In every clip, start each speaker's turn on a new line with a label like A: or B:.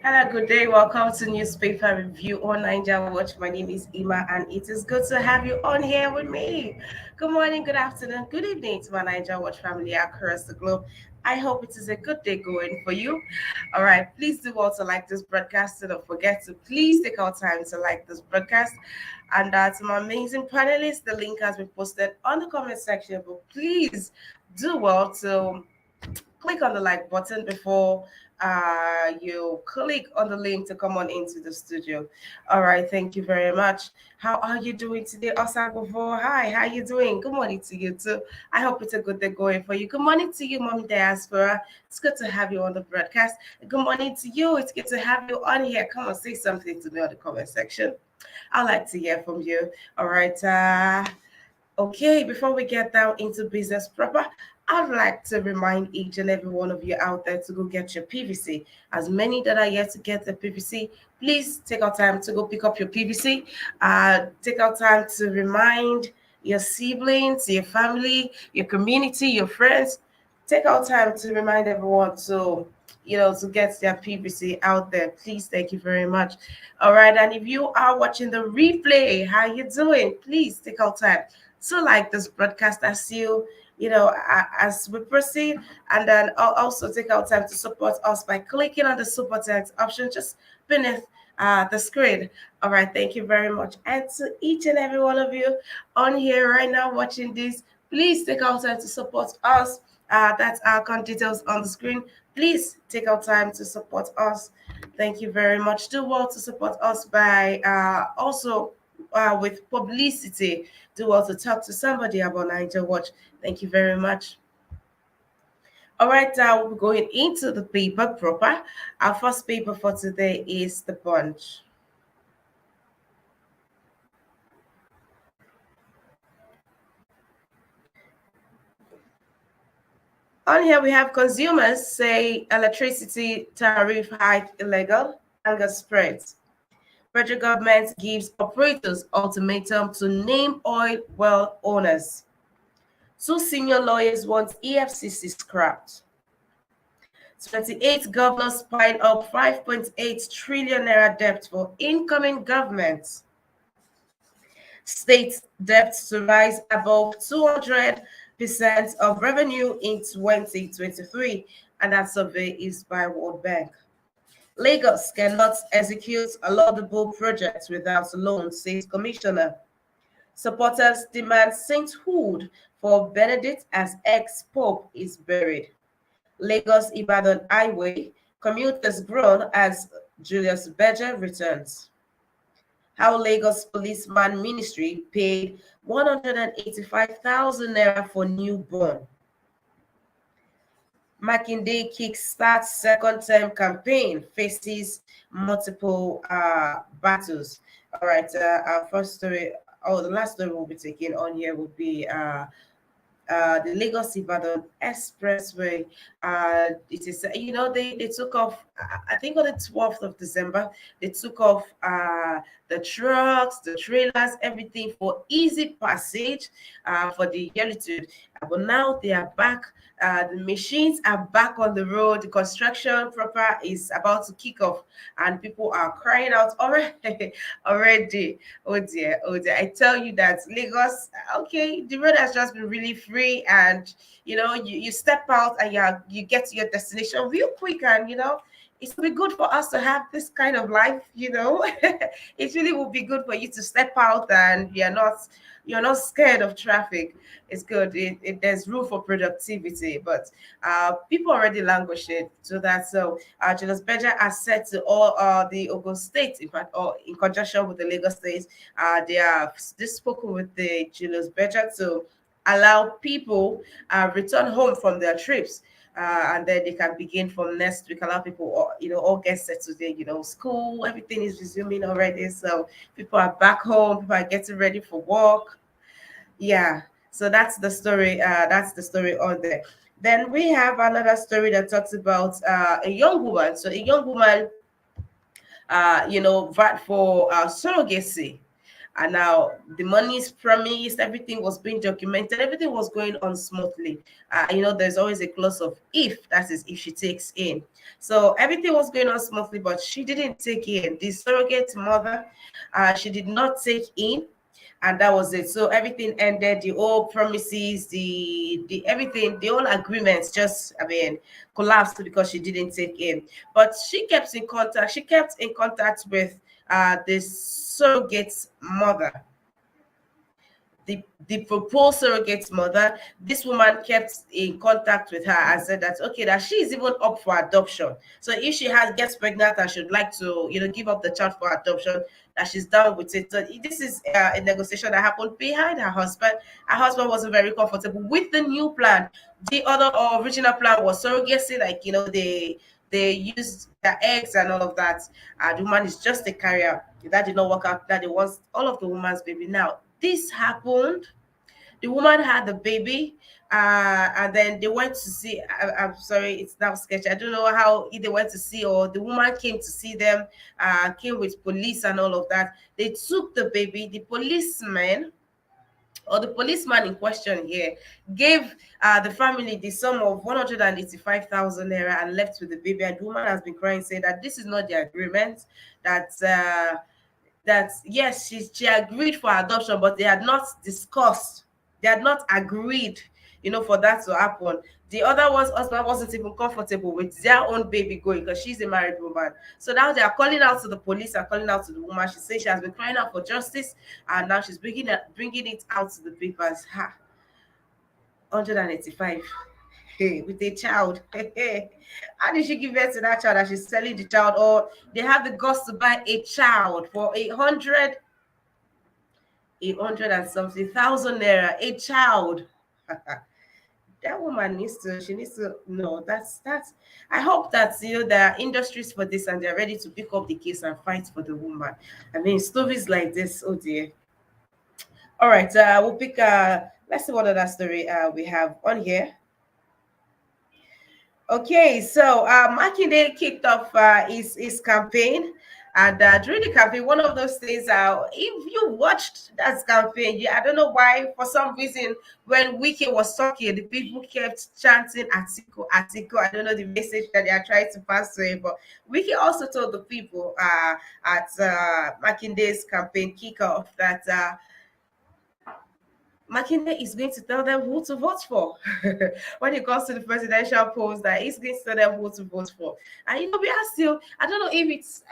A: Hello, good day. Welcome to Newspaper Review on Niger Watch. My name is Ima, and it is good to have you on here with me. Good morning, good afternoon, good evening to my Niger Watch family across the globe. I hope it is a good day going for you. All right, please do also like this broadcast. So don't forget to please take our time to like this broadcast. And to my amazing panelists, the link has been posted on the comment section. But please do well to click on the like button before you click on the link to come on into the studio. All right, thank you very much. How are you doing today, Osagbo? Hi, how you doing? Good morning to you too. I hope it's a good day going for you. Good morning to you, Mommy Diaspora. It's good to have you on the broadcast. Good morning to you. It's good to have you on here. Come on, say something to me on the comment section. I'd like to hear from you. All right. Okay, before we get down into business proper, I'd like to remind each and every one of you out there to go get your PVC. As many that are yet to get the PVC, please take out time to go pick up your PVC. Take out time to remind your siblings, your family, your community, your friends. Take out time to remind everyone to get their PVC out there. Please, thank you very much. All right, and if you are watching the replay, how you doing? Please take out time to like this broadcast as we proceed, and then I'll also take our time to support us by clicking on the super text option just beneath the screen. All right, thank you very much. And to each and every one of you on here right now watching this, please take our time to support us. That's our account details on the screen. Please take our time to support us. Thank you very much. Do well to support us by also with publicity. Do well to talk to somebody about Niger Watch. Thank you very much. All right, we're going into the paper proper. Our first paper for today is the Punch. On here, we have consumers say electricity tariff hike illegal, anger spreads. Federal government gives operators ultimatum to name oil well owners. Two senior lawyers want EFCC scrapped. 28 governors pile up 5.8 trillion naira debt for incoming governments. State debt to rise above 200% of revenue in 2023, and that survey is by World Bank. Lagos cannot execute a laudable project without loan, says Commissioner. Supporters demand sainthood for Benedict as ex-pope is buried. Lagos-Ibadan highway, commuters groan as Julius Berger returns. How Lagos policeman ministry paid 185,000 naira for newborn. Makinde kickstarts second term campaign, faces multiple battles. All right, our first story, the last story we'll be taking on here will be the Lagos-Ibadan expressway. It is, they took off, I think on the 12th of December, they took off the trucks, the trailers, everything for easy passage for the Yelitude. But now they are back. The machines are back on the road. The construction proper is about to kick off, and people are crying out already. Already. Oh dear, oh dear. I tell you that Lagos, okay, the road has just been really free, and you step out and you get to your destination real quick, and it will be good for us to have this kind of life. It really will be good for you to step out and you're not scared of traffic. It's good. There's room for productivity, but people already languish it. So Julius Berger has said to all the Ogun states, in fact, or in conjunction with the Lagos states, they have spoken with the Julius Berger to allow people return home from their trips. And then they can begin from next week. Allow people, all get set today. School, everything is resuming already. So people are back home. People are getting ready for work. Yeah. So that's the story. That's the story on there. Then we have another story that talks about a young woman. So a young woman, vat for surrogacy. And now the money is promised, everything was being documented, everything was going on smoothly. There's always a clause of if, that is, if she takes in. So everything was going on smoothly, but she didn't take in. The surrogate mother, she did not take in, and that was it. So everything ended. The old promises, the everything, the whole agreements just, collapsed because she didn't take in. But she kept in contact. She kept in contact with the surrogate mother, the proposed surrogate mother. This woman kept in contact with her and said that okay, that she is even up for adoption. So if she has gets pregnant and should like to, give up the child for adoption, that she's down with it. So this is a negotiation that happened behind her husband. Her husband wasn't very comfortable with the new plan. The other original plan was surrogacy, like they used their eggs and all of that. The woman is just a carrier. That did not work out. That they wants all of the woman's baby. Now this happened. The woman had the baby, and then they went to see. I'm sorry, it's now sketchy. I don't know how they went to see, or the woman came to see them. Came with police and all of that. They took the baby. The policeman, or the policeman in question here, gave the family the sum of 185,000 naira and left with the baby. And the woman has been crying, saying that this is not the agreement. That yes, she agreed for adoption, but they had not discussed, they had not agreed, for that to happen. The other one's husband wasn't even comfortable with their own baby going because she's a married woman. So now they are calling out to the police and calling out to the woman. She says she has been crying out for justice, and now she's bringing it out to the papers. 185, hey, with a child. How did she give birth to that child that she's selling the child? Or they have the guts to buy a child for 800 and something thousand naira, a child. That woman needs to no, that's I hope that there are industries for this and they're ready to pick up the case and fight for the woman. Stories like this, oh dear. All right, we'll pick let's see what other story we have on here. Okay, so Makinde kicked off his campaign, and during the campaign, one of those things, if you watched that campaign, I don't know why, for some reason, when Wiki was talking, the people kept chanting "Atiku, Atiku." I don't know the message that they are trying to pass to him, but Wiki also told the people at Makinde's campaign kickoff that Makinde is going to tell them who to vote for when it comes to the presidential polls. That he's going to tell them who to vote for. And we are still, I don't know if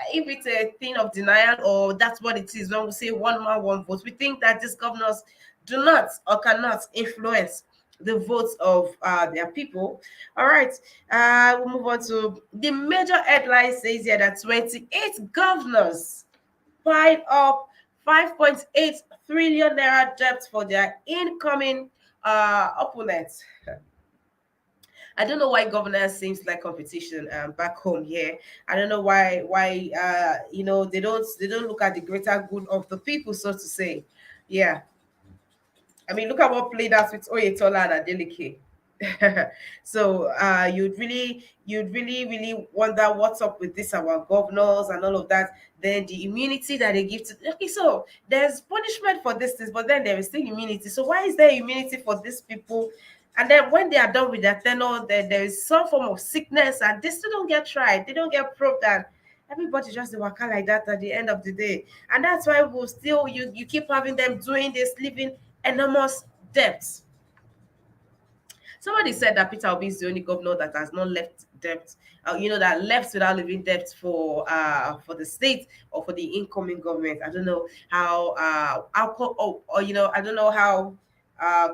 A: it's a thing of denial or that's what it is when we say one man, one vote. We think that these governors do not or cannot influence the votes of their people. All right, we'll move on to the major headline. Says here that 28 governors piled up 5.8 trillion naira debt for their incoming opponents. I don't know why governance seems like competition back home here. I don't know why they don't look at the greater good of the people, so to say. Yeah, look at what played out with Oyetola and Adeleke. So you'd really wonder what's up with this, our governors and all of that. Then the immunity that they give to, okay, so there's punishment for this things, but then there is still immunity. So why is there immunity for these people? And then when they are done with their tenure, there is some form of sickness and they still don't get tried, they don't get probed, and everybody just work out like that at the end of the day. And that's why we'll still you keep having them doing this, living enormous debts. Somebody said that Peter Obi is the only governor that has not left debt, that left without leaving debt for the state or for the incoming government. I don't know I don't know how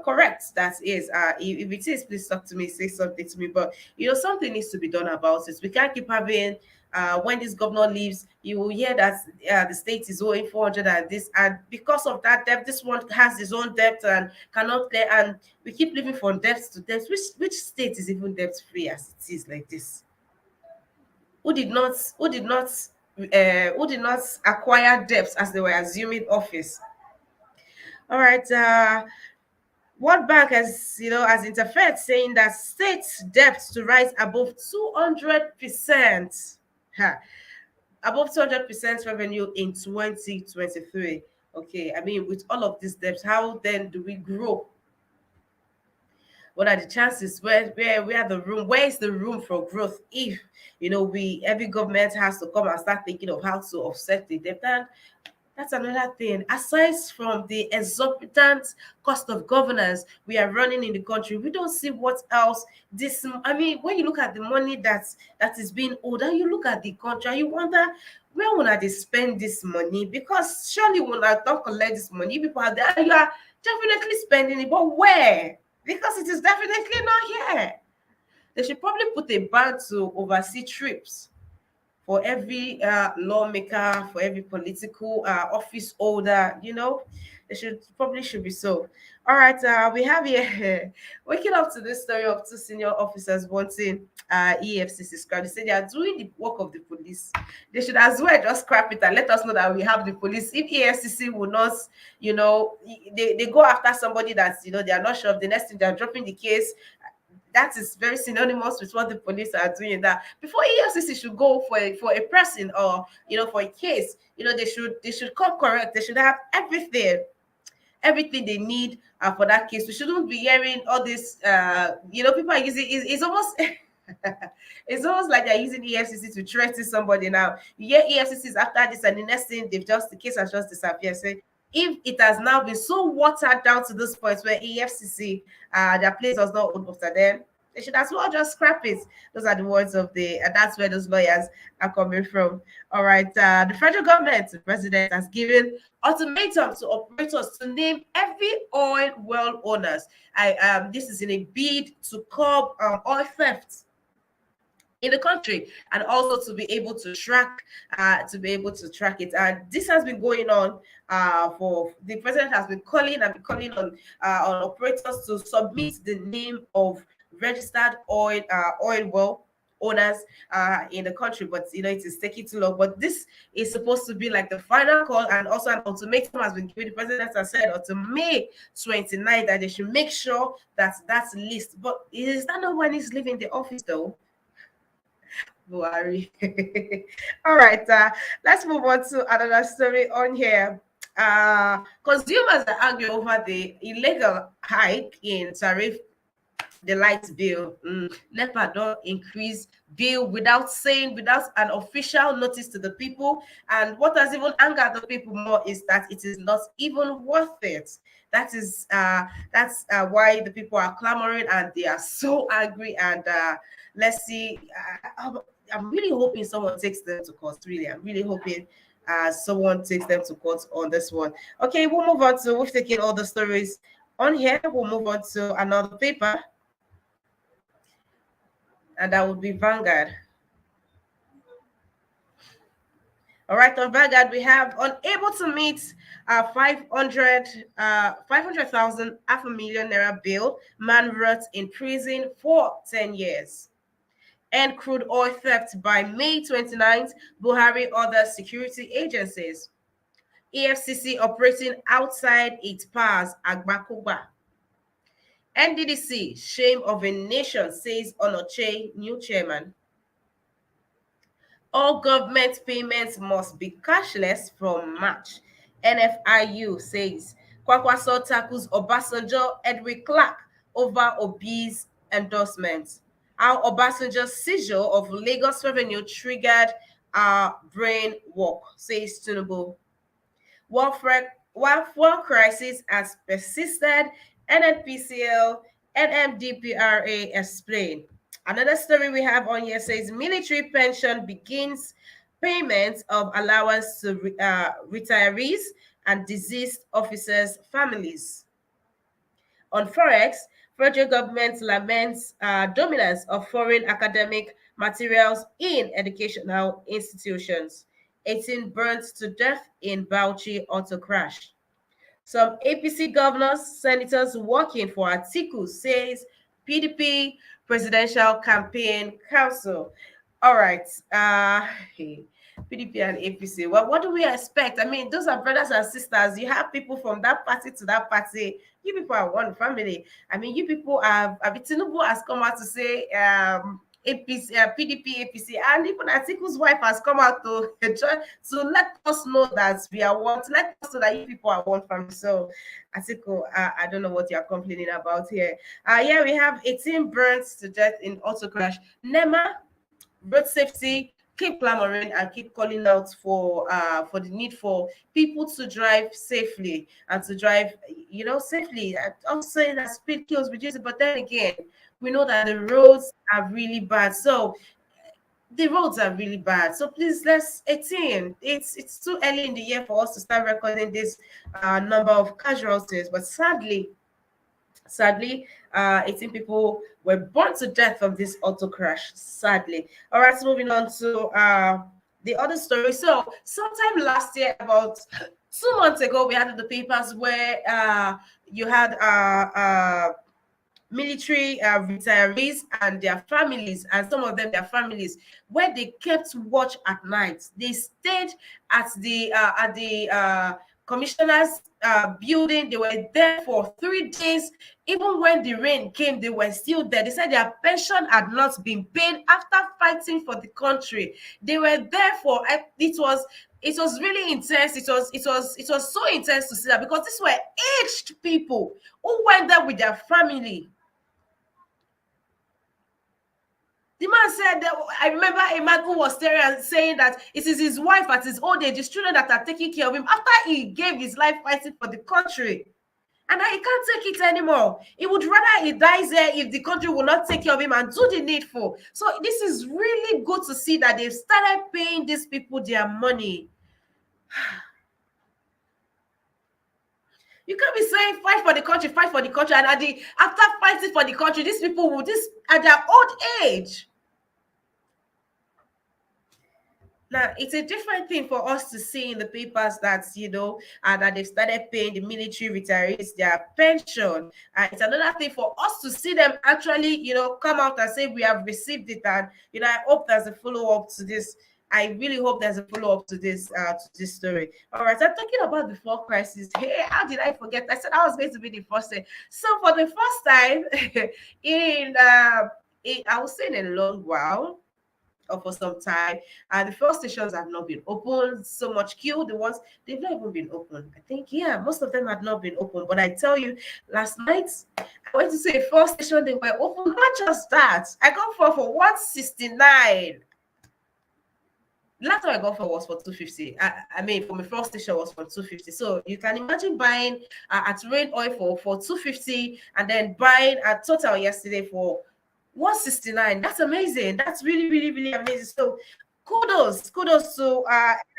A: correct that is. If it is, please talk to me, say something to me. But something needs to be done about it. We can't keep having when this governor leaves, you will hear that the state is owing 400 and this, and because of that debt, this one has his own debt and cannot clear, and we keep living from debt to debt. Which state is even debt free as it is like this? Who did not acquire debts as they were assuming office? All right. World Bank has interfered, saying that state debt to rise above 200%. Above 200% revenue in 2023. Okay, I mean, with all of these debts, how then do we grow? What are the chances? Where the room? Where is the room for growth? If we every government has to come and start thinking of how to offset the debt, and that's another thing. Aside from the exorbitant cost of governance we are running in the country, we don't see what else this. I mean, when you look at the money that is being owed, and you look at the country, and you wonder where will they spend this money? Because surely when I don't collect this money, you people are there, and you are definitely spending it, but where? Because it is definitely not here. They should probably put a ban to oversee trips for every lawmaker, for every political office holder, they should be so. All right, we have here waking up to this story of two senior officers wanting EFCC scrap. They say they are doing the work of the police. They should as well just scrap it and let us know that we have the police. If EFCC will not, they go after somebody that's they are not sure of, the next thing they're dropping the case. That is very synonymous with what the police are doing. That before EFCC should go for a person, or for a case, they should come correct. They should have everything they need for that case. We shouldn't be hearing all this. People are using it's almost it's almost like they're using EFCC to threaten somebody. Now you hear EFCC is after this, and the next thing the case has just disappeared. So if it has now been so watered down to this point where EFCC their place does not own after them, they should as well just scrap it. Those are the words of that's where those lawyers are coming from. All right, the federal government, the president, has given ultimatum to operators to name every oil well owners. This is in a bid to curb oil theft in the country, and also to be able to track it. And this has been going on for the president has been calling on operators to submit the name of registered oil well owners in the country, but it is taking too long. But this is supposed to be like the final call, and also an ultimatum has been given. The president has said until May 29th that they should make sure that that's list. But is that not when he's leaving the office though? Buhari. All right, let's move on to another story on here. Consumers are arguing over the illegal hike in tariff, the light bill. NEPA don't increase bill without an official notice to the people. And what has even angered the people more is that it is not even worth it. That's why the people are clamoring and they are so angry. And let's see. I'm really hoping someone takes them to court. Really, I'm really hoping someone takes them to court on this one. Okay, we'll move on to we've taken all the stories on here. We'll move on to another paper, and that would be Vanguard. All right, on Vanguard, we have unable to meet 500,000, half a million naira bill, man rots in prison for 10 years. End crude oil theft by May 29th, Buhari orders security agencies. EFCC operating outside its powers, Agbakuba. NDDC, shame of a nation, says Onoche, new chairman. All government payments must be cashless from March. NFIU says Kwakwaso tackles Obasanjo, Edwin Clark over Obi's endorsement. How Obasanjo's seizure of Lagos revenue triggered our brain work, says Tinubu. Welfare crisis has persisted, NNPCL, NMDPRA explain. Another story we have on here says military pension begins payment of allowance to retirees and deceased officers' families. On Forex, federal government laments dominance of foreign academic materials in educational institutions. 18 burnt to death in Bauchi auto crash. Some APC governors, senators working for Atiku says PDP Presidential Campaign Council. All right. PDP and APC. Well, what do we expect? I mean, those are brothers and sisters. You have people from that party to that party. You people are one family. I mean, you people have, Tinubu has come out to say APC, PDP, APC, and even Atiku's wife has come out to to let us know that we are one, to let us know that you people are one family. So, Atiku, I don't know what you're complaining about here. Yeah, we have 18 burns to death in auto crash. NEMA, road safety, keep clamoring and keep calling out for the need for people to drive safely and to drive, safely. I'm saying that speed kills reduce, but then again, we know that the roads are really bad. So the roads are really bad. So please, let's 18. It's too early in the year for us to start recording this number of casualties, but sadly, 18 people were burnt to death from this auto crash. Sadly. All right, so moving on to the other story. So, sometime last year, about 2 months ago, we had in the papers where you had military retirees and their families, and some of them their families, where they kept watch at night. They stayed at the commissioner's building. They were there for 3 days. Even when the rain came, they were still there. They said their pension had not been paid after fighting for the country. They were there for it was really intense. It was so intense to see that, because these were aged people who went there with their family. The man said that, I remember a man who was staring and saying that it is his wife at his old age, his children that are taking care of him after he gave his life fighting for the country. And that he can't take it anymore. He would rather he dies there if the country will not take care of him and do the needful. So this is really good to see that they've started paying these people their money. You can't be saying fight for the country, and after fighting for the country, these people will this at their old age. Now, it's a different thing for us to see in the papers that, that they've started paying the military retirees their pension. It's another thing for us to see them actually, come out and say, we have received it. And, I hope there's a follow-up to this. I really hope there's a follow-up to this story. All right, I'm talking about before crisis. Hey, how did I forget? I said I was going to be the first thing. So for the first time I would say in a long while, or for some time. The fuel stations have not been open. So much queue. The ones they've not even been open. I think, yeah, most of them had not been open. But I tell you, last night I went to see a fuel station. They were open. Not just that, I got for 169. The last time I got for was for 250. I mean, for my first station was for 250. So you can imagine buying at Rain Oil for 250, and then buying at Total yesterday for 169. That's amazing. That's really, really, really amazing. So kudos to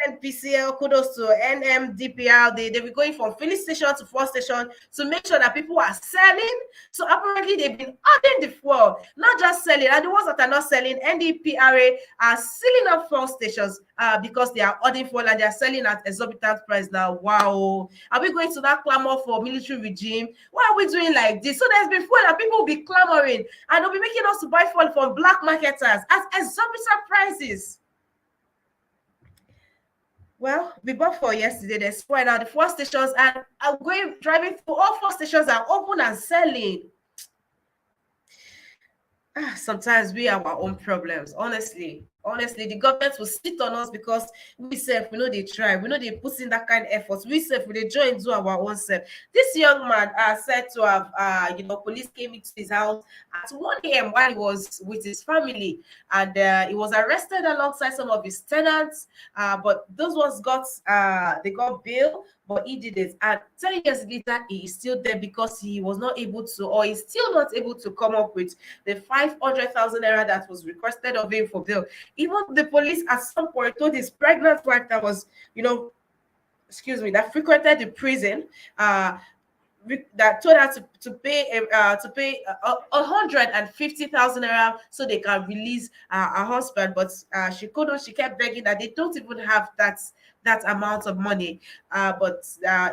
A: NPCL, kudos to NMDPL. They were going from filling station to fuel station to make sure that people are selling. So apparently they've been adding the fuel, not just selling. And the ones that are not selling, NDPRA are sealing up fuel stations because they are adding fuel and they are selling at exorbitant price now. Wow. Are we going to that clamor for military regime? Why are we doing like this? So there's been fuel and people will be clamoring, and they'll be making us to buy fuel from black marketers at exorbitant prices. Well, we bought for yesterday. There's four now. The four stations, and I'm driving through all four stations are open and selling. Sometimes we have our own problems. Honestly, the government will sit on us because we self, we know they try, we know they put in that kind of effort. We self, we they join do our own self. This young man said to have, police came into his house at 1 a.m. while he was with his family, and he was arrested alongside some of his tenants. But those ones they got bail, but he did it. And 10 years later, he is still there because he was not able to, or he's still not able to come up with the 500,000 naira that was requested of him for bail. Even the police at some point told his pregnant wife that was, that frequented the prison, that told her to pay 150,000 naira so they can release her husband, but she couldn't. She kept begging that they don't even have that amount of money, but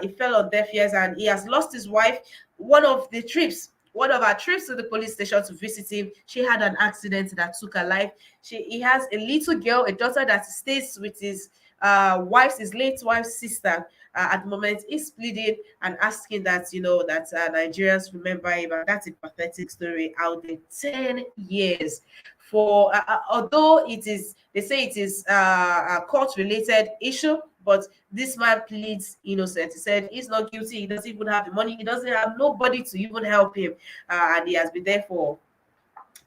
A: it fell on deaf ears, and he has lost his wife. One of our trips to the police station to visit him, she had an accident that took her life. He has a little girl, a daughter that stays with his late wife's sister. At the moment, he's pleading and asking that Nigerians remember him. And that's a pathetic story. Out there, 10 years for although it is, they say it is a court related issue, but this man pleads innocent. He said he's not guilty, he doesn't even have the money, he doesn't have nobody to even help him, and he has been there for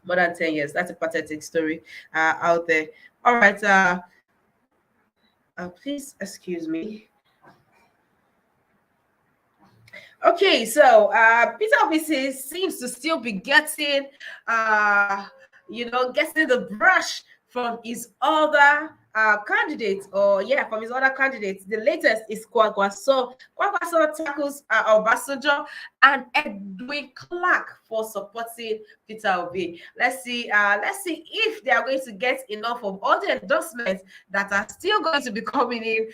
A: more than 10 years. That's a pathetic story out there. All right, please excuse me. Okay, so Peter Obi seems to still be getting, getting the brush from his other candidates, or yeah, from his other candidates. The latest is Kwakwaso. Kwakwaso tackles Obasanjo and Edwin Clark for supporting Peter Obi. Let's see if they are going to get enough of all the endorsements that are still going to be coming in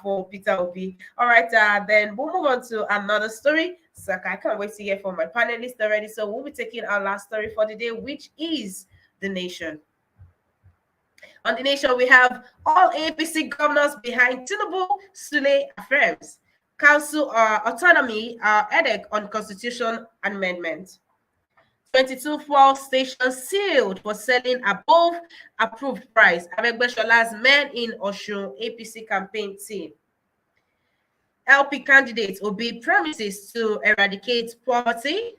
A: for Peter Obi. All right, then we'll move on to another story. So I can't wait to hear from my panelists already. So we'll be taking our last story for the day, which is The Nation. On The Nation, we have all APC governors behind Tinubu, Sule affirms. Council autonomy headache on constitution amendment. 22 fuel stations sealed for selling above approved price. Abegbeshola's men in Osun APC campaign team. LP candidates will be promises to eradicate poverty.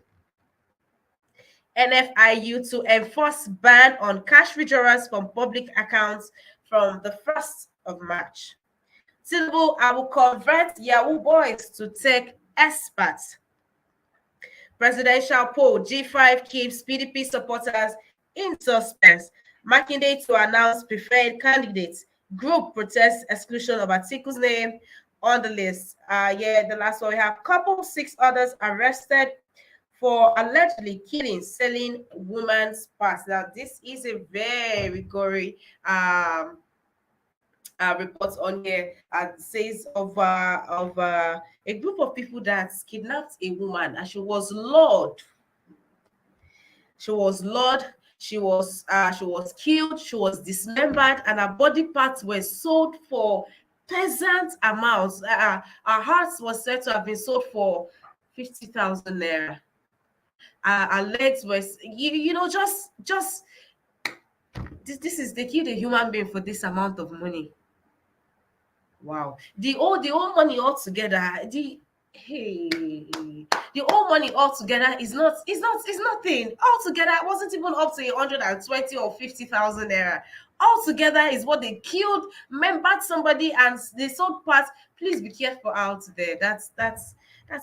A: NFIU to enforce ban on cash withdrawals from public accounts from the 1st of March. Tinubu, I will convert Yahoo boys to tech experts. Presidential poll, G5 keeps PDP supporters in suspense. Makinde to announce preferred candidates. Group protests exclusion of Atiku's name on the list. The last one we have couple, 6 others arrested for allegedly killing, selling women's parts. Now, this is a very gory report on here. Says of a group of people that kidnapped a woman, and she was lured. She was lured. She was killed. She was dismembered, and her body parts were sold for peasant amounts. Her heart was said to have been sold for 50,000 naira. Our legs were, just this is, they killed a human being for this amount of money. Wow. The whole money altogether, the whole money altogether is nothing. Altogether, it wasn't even up to 120 or 50,000 naira. Altogether is what they killed, membered somebody, and they sold parts. Please be careful out there. That's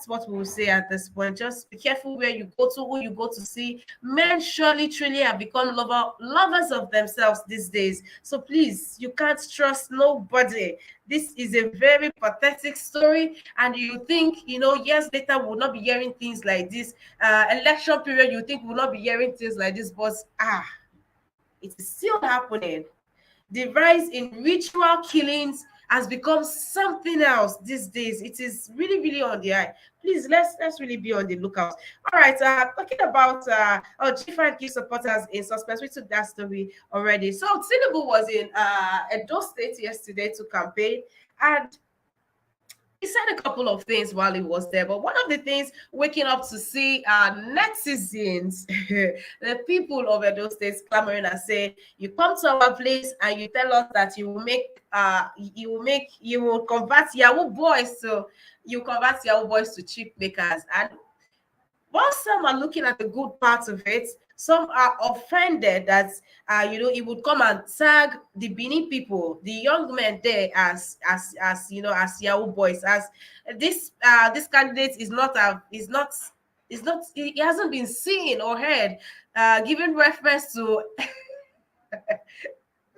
A: what we will say at this point. Just be careful where you go to, who you go to see. Men surely, truly have become lovers of themselves these days. So please, you can't trust nobody. This is a very pathetic story, and you think, years later we'll not be hearing things like this. Election period, you think we'll not be hearing things like this, but it is still happening. The rise in ritual killings has become something else these days. It is really, really on the eye. Please, let's really be on the lookout. All right, talking about G5 key supporters in suspense. We took that story already. So Tinubu was in Edo State yesterday to campaign, and he said a couple of things while he was there, but one of the things waking up to see netizens, the people of Edo State clamoring and saying, "You come to our place and you tell us that you will convert Yahoo boys to chip makers." And while some are looking at the good parts of it, some are offended that he would come and tag the Benin people, the young men there, as Yahoo boys. As this candidate he hasn't been seen or heard giving reference to.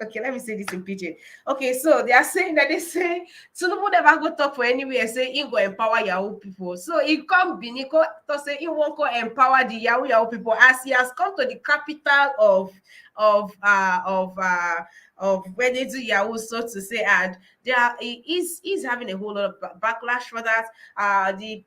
A: Okay, let me say this in pidgin. Okay, so they are saying that they say Tinubu never go talk for anywhere, say he go empower Yahoo people. So he come Biniko to say he won't go empower the Yahoo people, as he has come to the capital of where they do Yahoo, so to say, and he's having a whole lot of backlash for that. The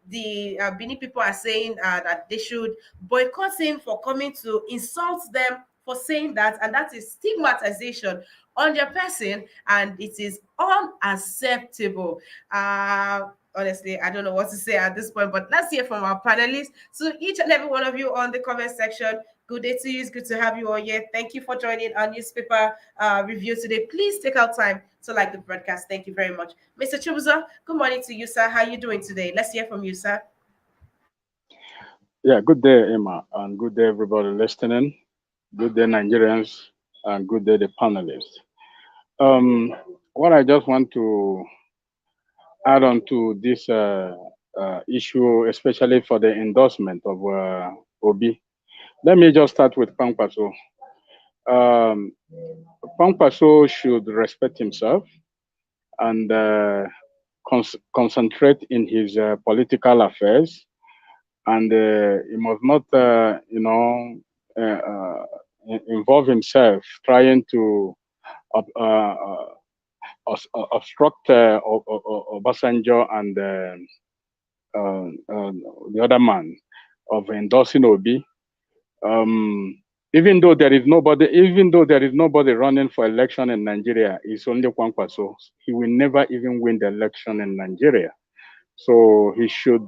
A: Benin people are saying that they should boycott him for coming to insult them, for saying that, and that is stigmatization on your person, and it is unacceptable. Honestly, I don't know what to say at this point, but let's hear from our panelists. So each and every one of you on the comment section, Good day to you. It's good to have you on here. Thank you for joining our newspaper review today. Please take out time to like the broadcast. Thank you very much. Mr. Chubuza, good morning to you, sir. How are you doing today? Let's hear from you, sir.
B: Yeah, good day, Emma, and good day, everybody listening. Good day, Nigerians, and good day, the panelists. What I just want to add on to this issue, especially for the endorsement of Obi. Let me just start with Pankwaso. Um, Pankwaso should respect himself and concentrate in his political affairs, and he must not, uh, uh, involve himself trying to obstruct Obasanjo and the other man of endorsing Obi. Um, even though there is nobody running for election in Nigeria, it's only Kwankwaso. He will never even win the election in Nigeria. So he should,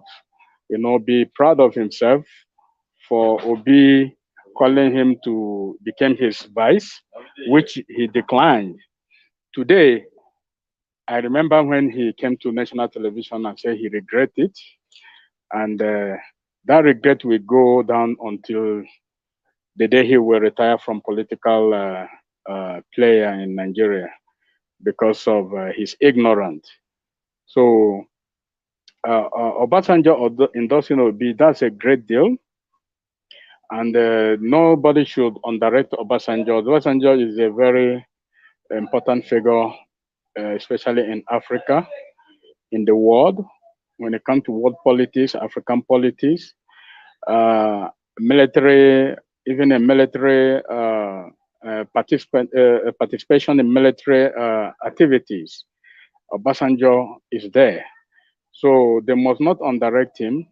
B: be proud of himself for Obi calling him to become his vice, which he declined. Today, I remember when he came to national television and said he regret it, and that regret will go down until the day he will retire from political player in Nigeria because of his ignorance. So Obasanjo endorsing Obi, that's a great deal, and nobody should underrate Obasanjo. Obasanjo is a very important figure, especially in Africa, in the world, when it comes to world politics, African politics, military, even a military participation in military activities. Obasanjo is there. So they must not underrate him.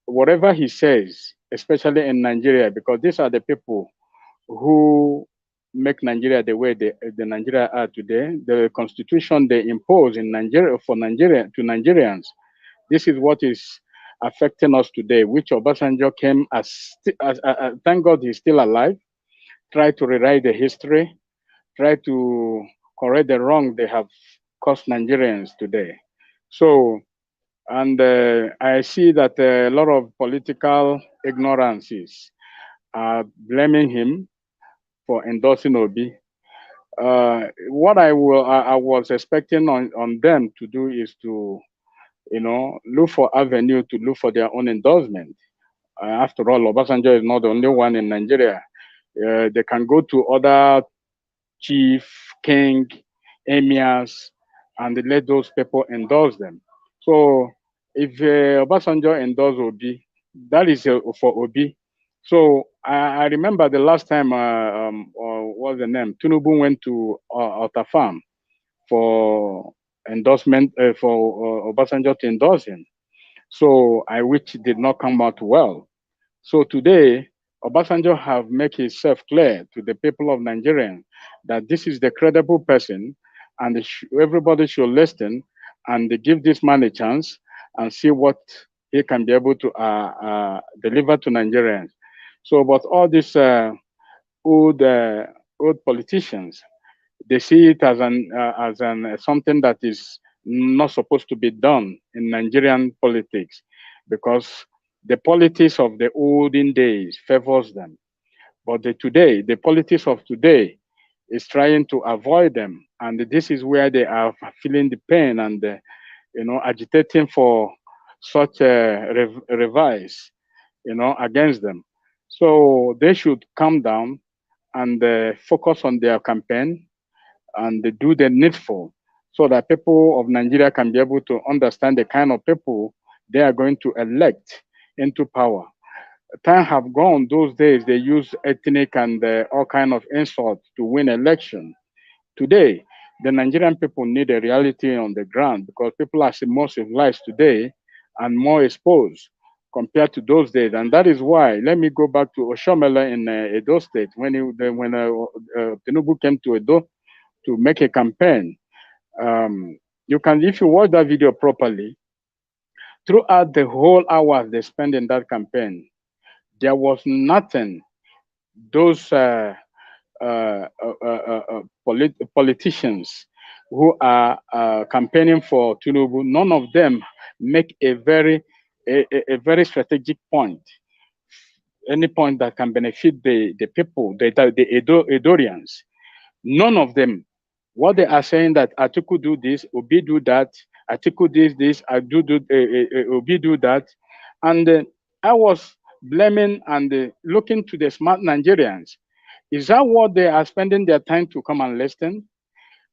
B: Whatever he says, especially in Nigeria, because these are the people who make Nigeria the way the Nigeria are today. The constitution they impose in Nigeria for Nigeria to Nigerians. This is what is affecting us today, which Obasanjo came thank God he's still alive, try to rewrite the history, try to correct the wrong they have caused Nigerians today. So, and I see that a lot of political ignorances are blaming him for endorsing Obi. What I was expecting on them to do is to, look for avenue to look for their own endorsement. After all, Obasanjo is not the only one in Nigeria. They can go to other chief, king, emirs, and let those people endorse them. So if Obasanjo endorse Obi, that is for Obi. So I remember the last time, what's the name? Tinubu went to Alta Farm for endorsement for Obasanjo to endorse him. So I wish it did not come out well. So today, Obasanjo have made himself clear to the people of Nigeria that this is the credible person, and everybody should listen and give this man a chance and see what he can be able to deliver to Nigerians. So, but all these old old politicians, they see it as an something that is not supposed to be done in Nigerian politics, because the politics of the olden days favors them, but the politics of today is trying to avoid them, and this is where they are feeling the pain and agitating for such a revise, against them. So they should calm down and focus on their campaign and they do the needful so that people of Nigeria can be able to understand the kind of people they are going to elect into power. Time have gone. Those days they use ethnic and all kind of insults to win election. Today, the Nigerian people need a reality on the ground because people are more civilized today and more exposed compared to those days. And that is why, let me go back to Oshomele in Edo State when Tinubu came to Edo to make a campaign. You can, if you watch that video properly, throughout the whole hours they spent in that campaign, there was nothing those politicians who are campaigning for Tinubu, none of them make a very strategic point, any point that can benefit the people, the Edorians. None of them. What they are saying that Atiku do this, Obi do that, Atiku this, I Obi do that, and I was blaming and looking to the smart Nigerians. Is that what they are spending their time to come and listen?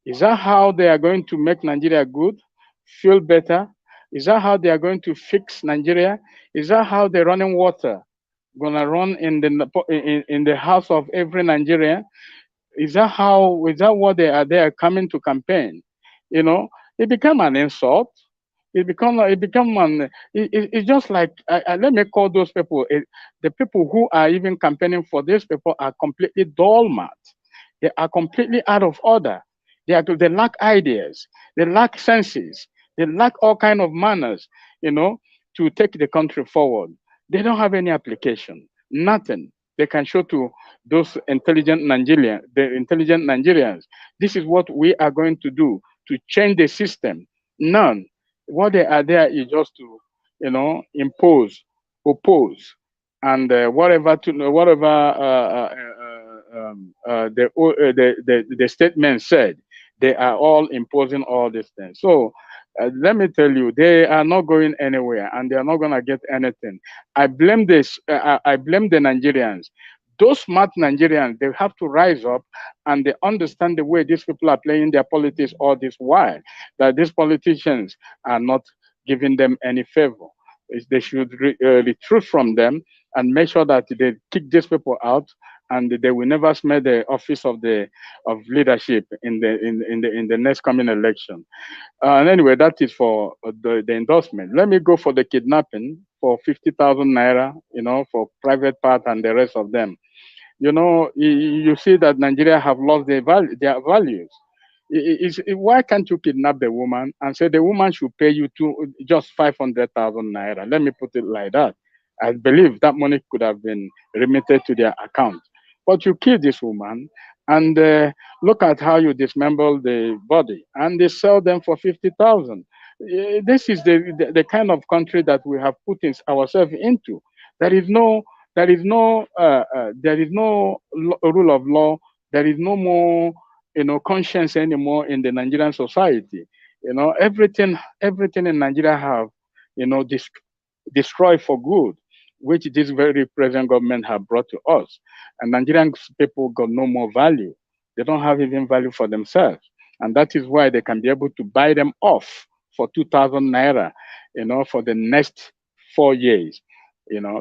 B: Is that how they are going to make Nigeria good, feel better? Is that how they are going to fix Nigeria? Is that how the running water gonna run in the house of every Nigerian? Is that what they are coming to campaign? You know, it become an insult. It become an it's just like let me call those people the people who are even campaigning for these people are completely dull mad. They are completely out of order. They lack ideas. They lack senses. They lack all kind of manners. You know, to take the country forward. They don't have any application. Nothing they can show to those intelligent Nigerians. This is what we are going to do to change the system. None. What they are there is just to, impose, oppose, and whatever the statement said, they are all imposing all these things. So let me tell you, they are not going anywhere, and they are not going to get anything. I blame this. I blame the Nigerians. Those smart Nigerians, they have to rise up and they understand the way these people are playing their politics all this while. That these politicians are not giving them any favor. They should retreat from them and make sure that they kick these people out, and they will never smell the office of leadership in the next coming election. And anyway, that is for the endorsement. Let me go for the kidnapping for 50,000 naira, for private part and the rest of them. You see that Nigeria have lost their values. Why can't you kidnap the woman and say the woman should pay you just 500,000 naira? Let me put it like that. I believe that money could have been remitted to their account. But you kill this woman and look at how you dismember the body and they sell them for 50,000. This is the kind of country that we have put ourselves into. There is no rule of law. There is no more conscience anymore in the Nigerian society. Everything in Nigeria have destroyed for good, which this very present government have brought to us. And Nigerian people got no more value. They don't have even value for themselves. And that is why they can be able to buy them off for 2,000 naira, for the next 4 years.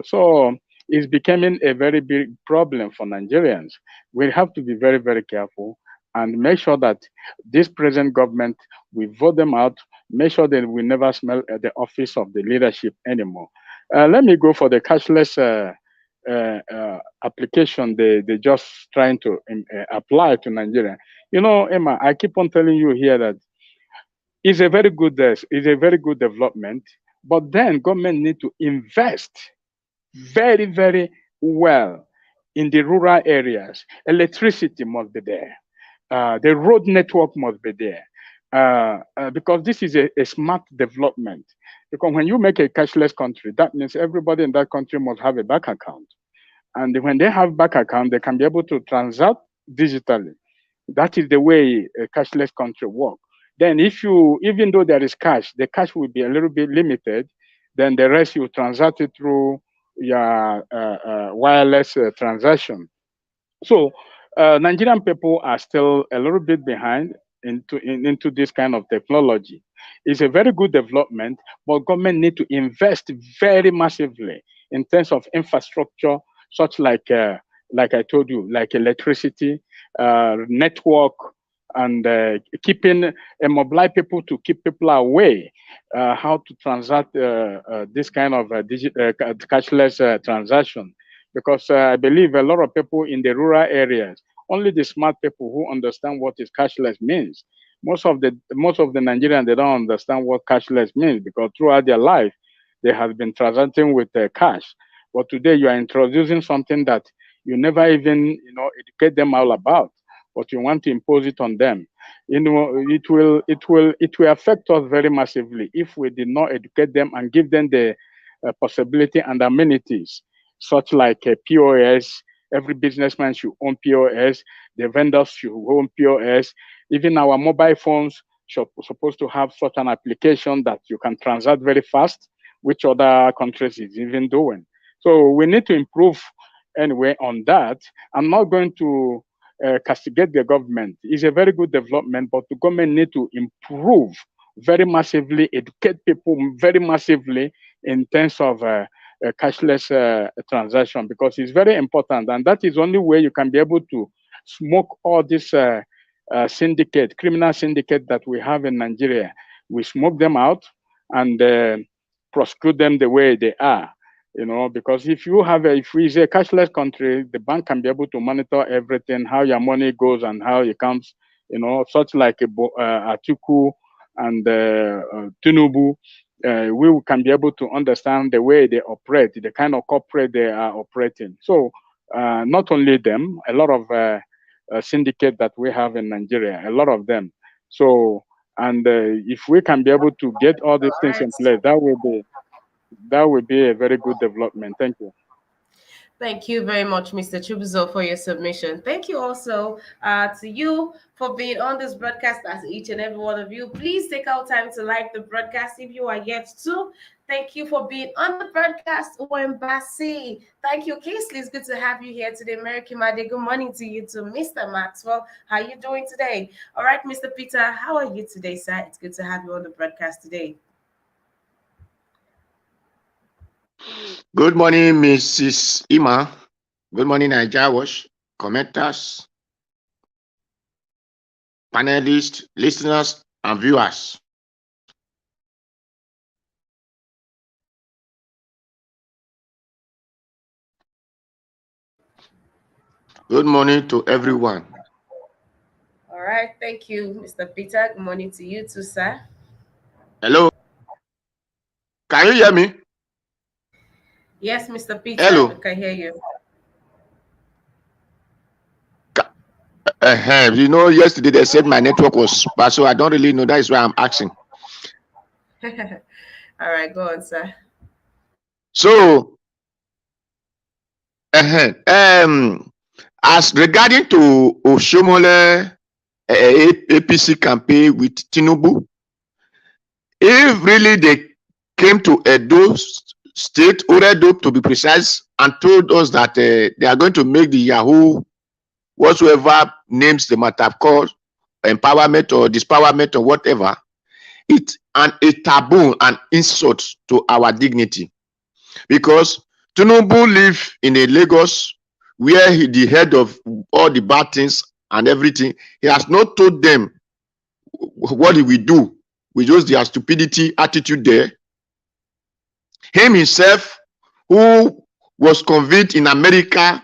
B: So it's becoming a very big problem for Nigerians. We have to be very, very careful and make sure that this present government, we vote them out, make sure that we never smell the office of the leadership anymore. Let me go for the cashless application they just trying to apply to Nigeria. Emma, I keep on telling you here that it's a very good development, but then government need to invest very, very well in the rural areas. Electricity must be there. The road network must be there. Because this is a smart development. Because when you make a cashless country, that means everybody in that country must have a bank account. And when they have bank account, they can be able to transact digitally. That is the way a cashless country works. Then even though there is cash, the cash will be a little bit limited. Then the rest you transact it through your wireless transaction. So Nigerian people are still a little bit behind into this kind of technology. It's a very good development, but government need to invest very massively in terms of infrastructure, such like I told you, like electricity, network, and keeping mobilize people to keep people away. How to transact this kind of cashless transaction, because I believe a lot of people in the rural areas, only the smart people who understand what is cashless means. Most of the Nigerians, they don't understand what cashless means, because throughout their life they have been transacting with cash. But today you are introducing something that you never even, educate them all about, but you want to impose it on them. It will affect us very massively if we did not educate them and give them the possibility and amenities, such like a POS. Every businessman should own POS. The vendors should own POS. Even our mobile phones supposed to have such an application that you can transact very fast, which other countries is even doing. So we need to improve anyway on that. I'm not going to castigate the government. It's a very good development, but the government need to improve very massively, educate people very massively in terms of cashless transaction, because it's very important, and that is the only way you can be able to smoke all this criminal syndicate that we have in Nigeria. We smoke them out and prosecute them the way they are. Because if it's a cashless country, the bank can be able to monitor everything, how your money goes and how it comes, such like Atiku and Tinubu. We can be able to understand the way they operate, the kind of corporate they are operating. So not only them, a lot of syndicate that we have in Nigeria, a lot of them. So, and if we can be able to get all these
A: All
B: things
A: right.
B: in place, that would be a very good development. Thank you.
A: Thank you very much, Mr. Chubuzo, for your submission. Thank you also to you for being on this broadcast, as each and every one of you. Please take out time to like the broadcast if you are yet to. Thank you for being on the broadcast, Embassy. Thank you, Kingsley. It's good to have you here today. Mary Kimade, good morning to you too. Mr. Maxwell, how are you doing today? All right, Mr. Peter, how are you today, sir? It's good to have you on the broadcast today.
C: Good morning, Mrs. Ima. Good morning, Nigeria Wash, commenters, panelists, listeners, and viewers. Good morning to everyone.
A: All right, thank you, Mr. Peter. Good morning to you too, sir.
C: Hello. Can you hear me?
A: Yes, Mr. Peter,
C: Hello.
A: we can hear you.
C: Yesterday they said my network was bad, so I don't really know. That is why I'm asking.
A: All right, go on, sir.
C: So, as regarding to Oshomole APC campaign with Tinubu, if really they came to Edo State, Oredo to be precise, and told us that they are going to make the Yahoo, whatsoever names they might have called, empowerment or dispowerment or whatever, it's a taboo and insult to our dignity. Because Tinubu live in a Lagos where he the head of all the bad things and everything. He has not told them what he will do with just their stupidity attitude there. Him himself, who was convinced in America,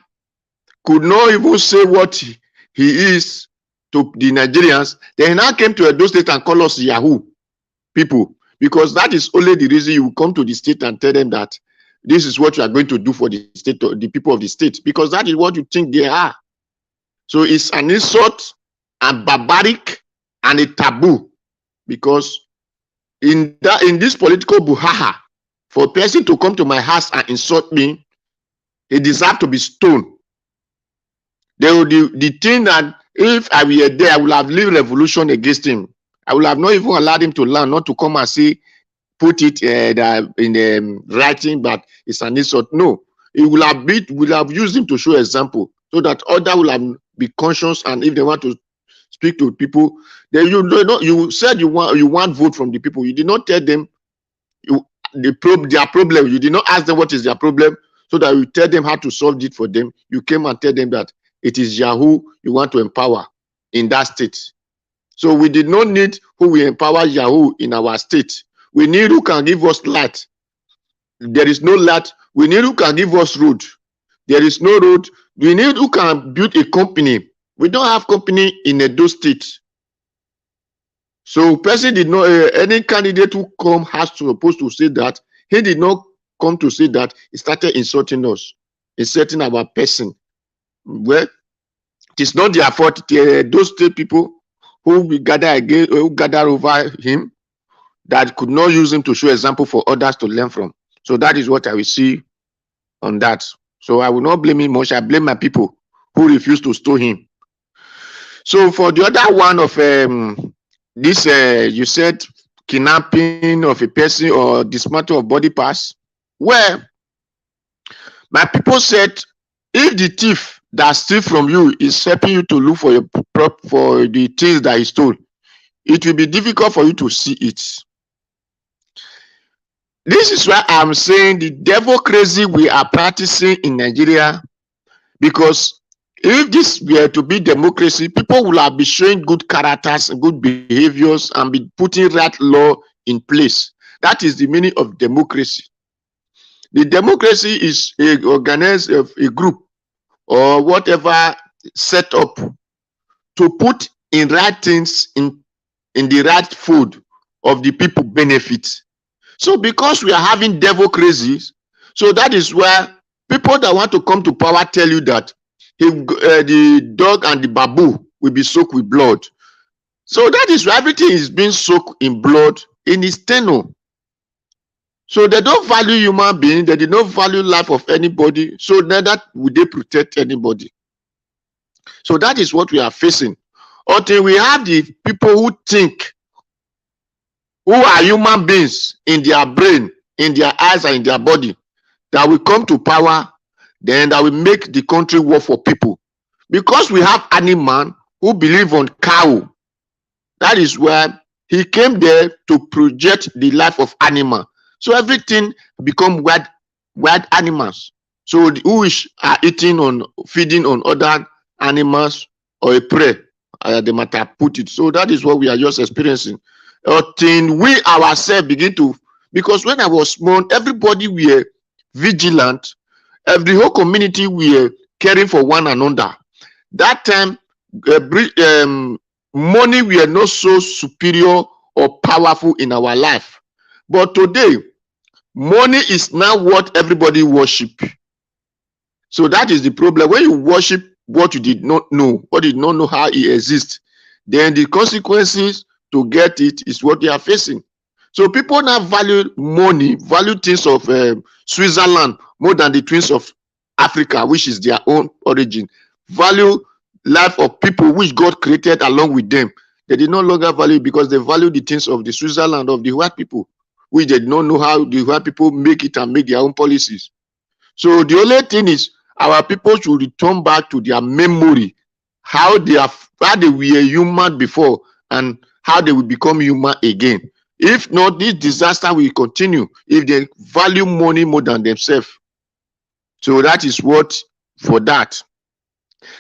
C: could not even say what he is to the Nigerians. Then he now came to Edo State and call us Yahoo people, because that is only the reason you come to the state and tell them that this is what you are going to do for the state, the people of the state, because that is what you think they are. So it's an insult and barbaric and a taboo, because in this political buhaha, for a person to come to my house and insult me, he deserves to be stoned. The thing that if I were there, I would have led revolution against him. I would have not even allowed him to learn, not to come and say, put it in the writing, but it's an insult. No, it will have used him to show example, so that others will have be conscious, and if they want to speak to people, then you said you want vote from the people. You did not tell them their problem. You did not ask them what is their problem, so that you tell them how to solve it for them. You came and tell them that it is Yahoo you want to empower in that state. So we did not need who will empower Yahoo in our state. We need who can give us light. There is no light. We need who can give us road. There is no road. We need who can build a company. We don't have company in Edo State. So person did not, any candidate who come has to supposed to say that. He did not come to say that. He started insulting us, insulting our person. Well, it is not their fault. Those state people who we gather again, who gather over him, that could not use him to show example for others to learn from. So that is what I will see on that. So I will not blame him much. I blame my people who refuse to store him. So for the other one of this, you said kidnapping of a person or dismantle of body parts. Well, my people said if the thief that steal from you is helping you to look for your for the things that he stole, it will be difficult for you to see it. This is why I'm saying the devil crazy we are practicing in Nigeria, because if this were to be democracy, people will have been showing good characters and good behaviors and be putting right law in place. That is the meaning of democracy. The democracy is a organized a group or whatever set up to put in right things in the right food of the people benefit. So because we are having devil crazies, so that is where people that want to come to power tell you that the dog and the baboon will be soaked with blood. So that is why everything is being soaked in blood in its tenor. So they don't value human being, they do not value life of anybody, so neither would they protect anybody. So that is what we are facing. Until we have the people who think, who are human beings in their brain, in their eyes, and in their body, that will come to power, then that will make the country work for people. Because we have animal who believe on cow. That is where he came there to project the life of animal. So everything become wild animals. So the who are eating on, feeding on other animals or a prey, they might have put it. So that is what we are just experiencing. Until we ourselves begin to, because when I was small, everybody were vigilant. The whole community were caring for one another. That time, money were not so superior or powerful in our life. But today, money is now what everybody worship. So that is the problem. When you worship what you did not know, or did not know how it exists, then the consequences to get it is what they are facing. So people now value money, value things of Switzerland more than the things of Africa, which is their own origin. Value life of people which God created along with them. They did no longer value because they value the things of the Switzerland, of the white people, which they did not know how the white people make it and make their own policies. So the only thing is our people should return back to their memory, how they were human before and how they will become human again. If not, this disaster will continue if they value money more than themselves. So that is what for that.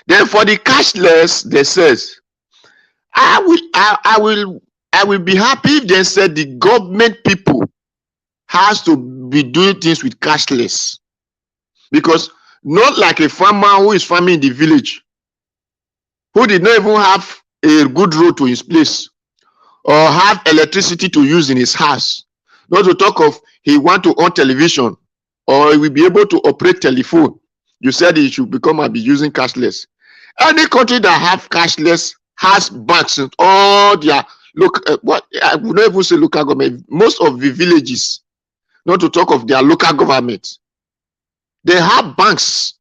C: Then for the cashless, they says, I will be happy if they said the government people has to be doing things with cashless. Because not like a farmer who is farming in the village, who did not even have a good road to his place or have electricity to use in his house. Not to talk of he want to on television or he will be able to operate telephone. You said he should become and be using cashless. Any country that have cashless has banks in all their what I would not even say local government. Most of the villages, not to talk of their local government, they have banks.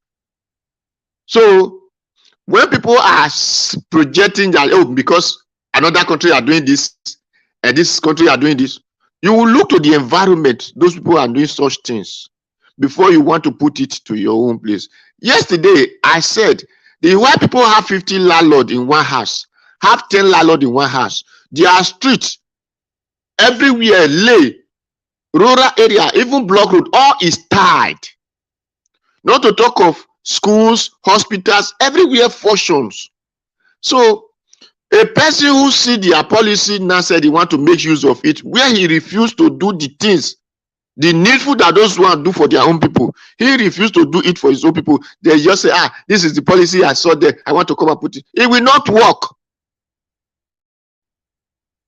C: So when people are projecting that, oh, because another country are doing this and this country are doing this, you will look to the environment those people are doing such things before you want to put it to your own place. Yesterday I said the white people have 50 landlords in one house, have 10 landlords in one house. Their streets everywhere, lay, rural area, even block road, all is tied. Not to talk of schools, hospitals, everywhere functions. So a person who see their policy now said he want to make use of it, where he refused to do the things, the needful that those want to do for their own people, he refused to do it for his own people. They just say, this is the policy I saw there, I want to come and put it. It will not work.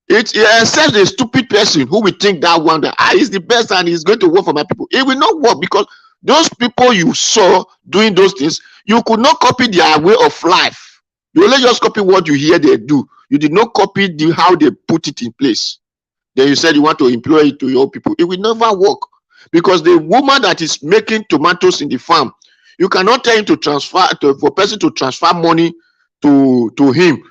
C: It except a stupid person who will think that one that is the best and is going to work for my people. It will not work because Those people you saw doing those things, you could not copy their way of life. You only just copy what you hear they do. You did not copy how they put it in place. Then you said you want to employ it to your people. It will never work, because the woman that is making tomatoes in the farm, you cannot tell him to transfer for person to transfer money to him.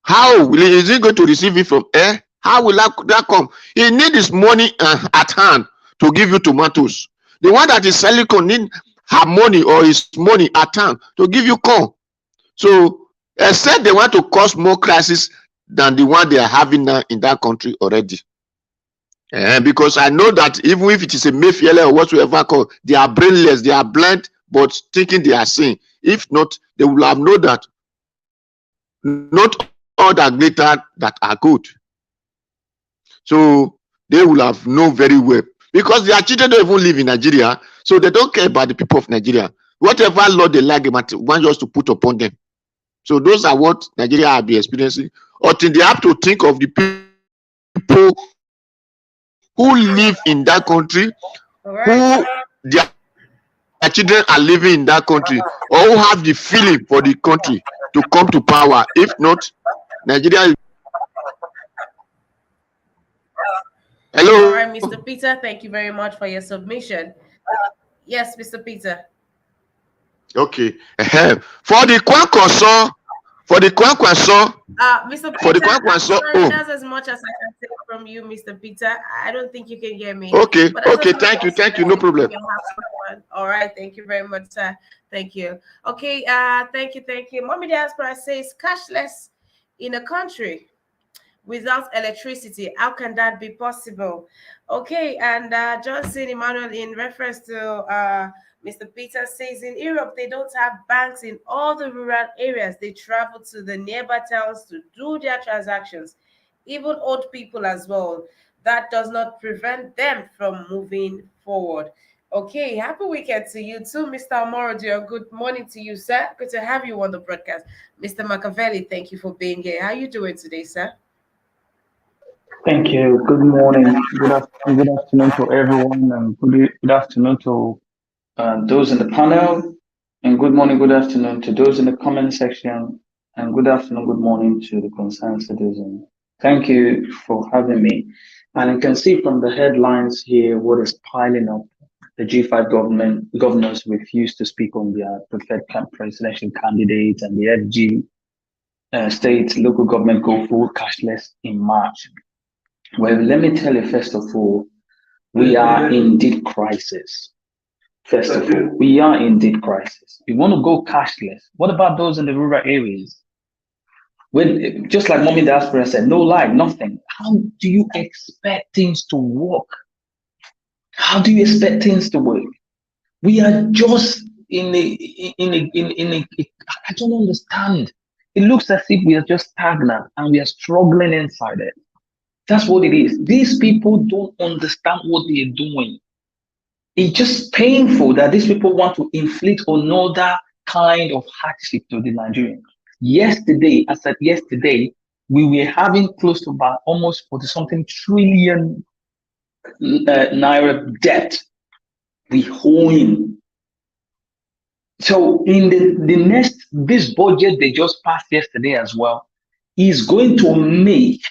C: How is he going to receive it from air? How will that come? He need his money at hand to give you tomatoes. The one that is selling corn need her money or his money at hand to give you corn. So except they want to cause more crisis than the one they are having now in that country already. Because I know that even if it is a Mayfield or whatsoever called, they are brainless, they are blind, but thinking they are sane. If not, they will have known that not all that glitter that are good. So they will have known very well, because their children don't even live in Nigeria, so they don't care about the people of Nigeria. Whatever law they like, they want just to put upon them. So those are what Nigeria have been experiencing. Until they have to think of the people who live in that country, who their children are living in that country, or who have the feeling for the country to come to power. If not, Nigeria. Hello.
A: All right, Mr. Peter, thank you very much for your submission. Yes, Mr. Peter.
C: Okay. For the Kwankwaso,
A: Mr. Peter,
C: for the Kwankwaso,
A: sorry, that's as much as I can take from you, Mr. Peter. I don't think you can hear me.
C: Okay, okay, thank you, no problem.
A: All right, thank you very much, sir. Thank you. Okay, thank you. Mommy Diaspora says cashless in a country without electricity. How can that be possible? Okay, and Johnson Emmanuel, in reference to Mr. Peter, says in Europe they don't have banks in all the rural areas. They travel to the nearby towns to do their transactions, even old people as well. That does not prevent them from moving forward. Okay, happy weekend to you too, Mr. Amorodio. Good morning to you, sir. Good to have you on the broadcast. Mr. Machiavelli, thank you for being here. How are you doing today, sir?
D: Thank you. Good morning. Good afternoon to everyone, and good afternoon to those in the panel, and good morning, good afternoon to those in the comment section, and good afternoon, good morning to the concerned citizen. Thank you for having me. And you can see from the headlines here what is piling up. The G5 governors refuse to speak on their preferred presidential candidates, and the FG states local government go full cashless in March. Well, let me tell you, first of all, we are indeed crisis. First of all, we are indeed crisis. We want to go cashless. What about those in the rural areas? When, just like Mommy Diaspora said, no light, nothing. How do you expect things to work? How do you expect things to work? We are just in a I don't understand. It looks as if we are just stagnant and we are struggling inside it. That's what it is. These people don't understand what they are doing. It's just painful that these people want to inflict another kind of hardship to the Nigerians. Yesterday, I said yesterday, we were having close to about almost 40-something trillion naira debt we owing. So in this budget they just passed yesterday as well, is going to make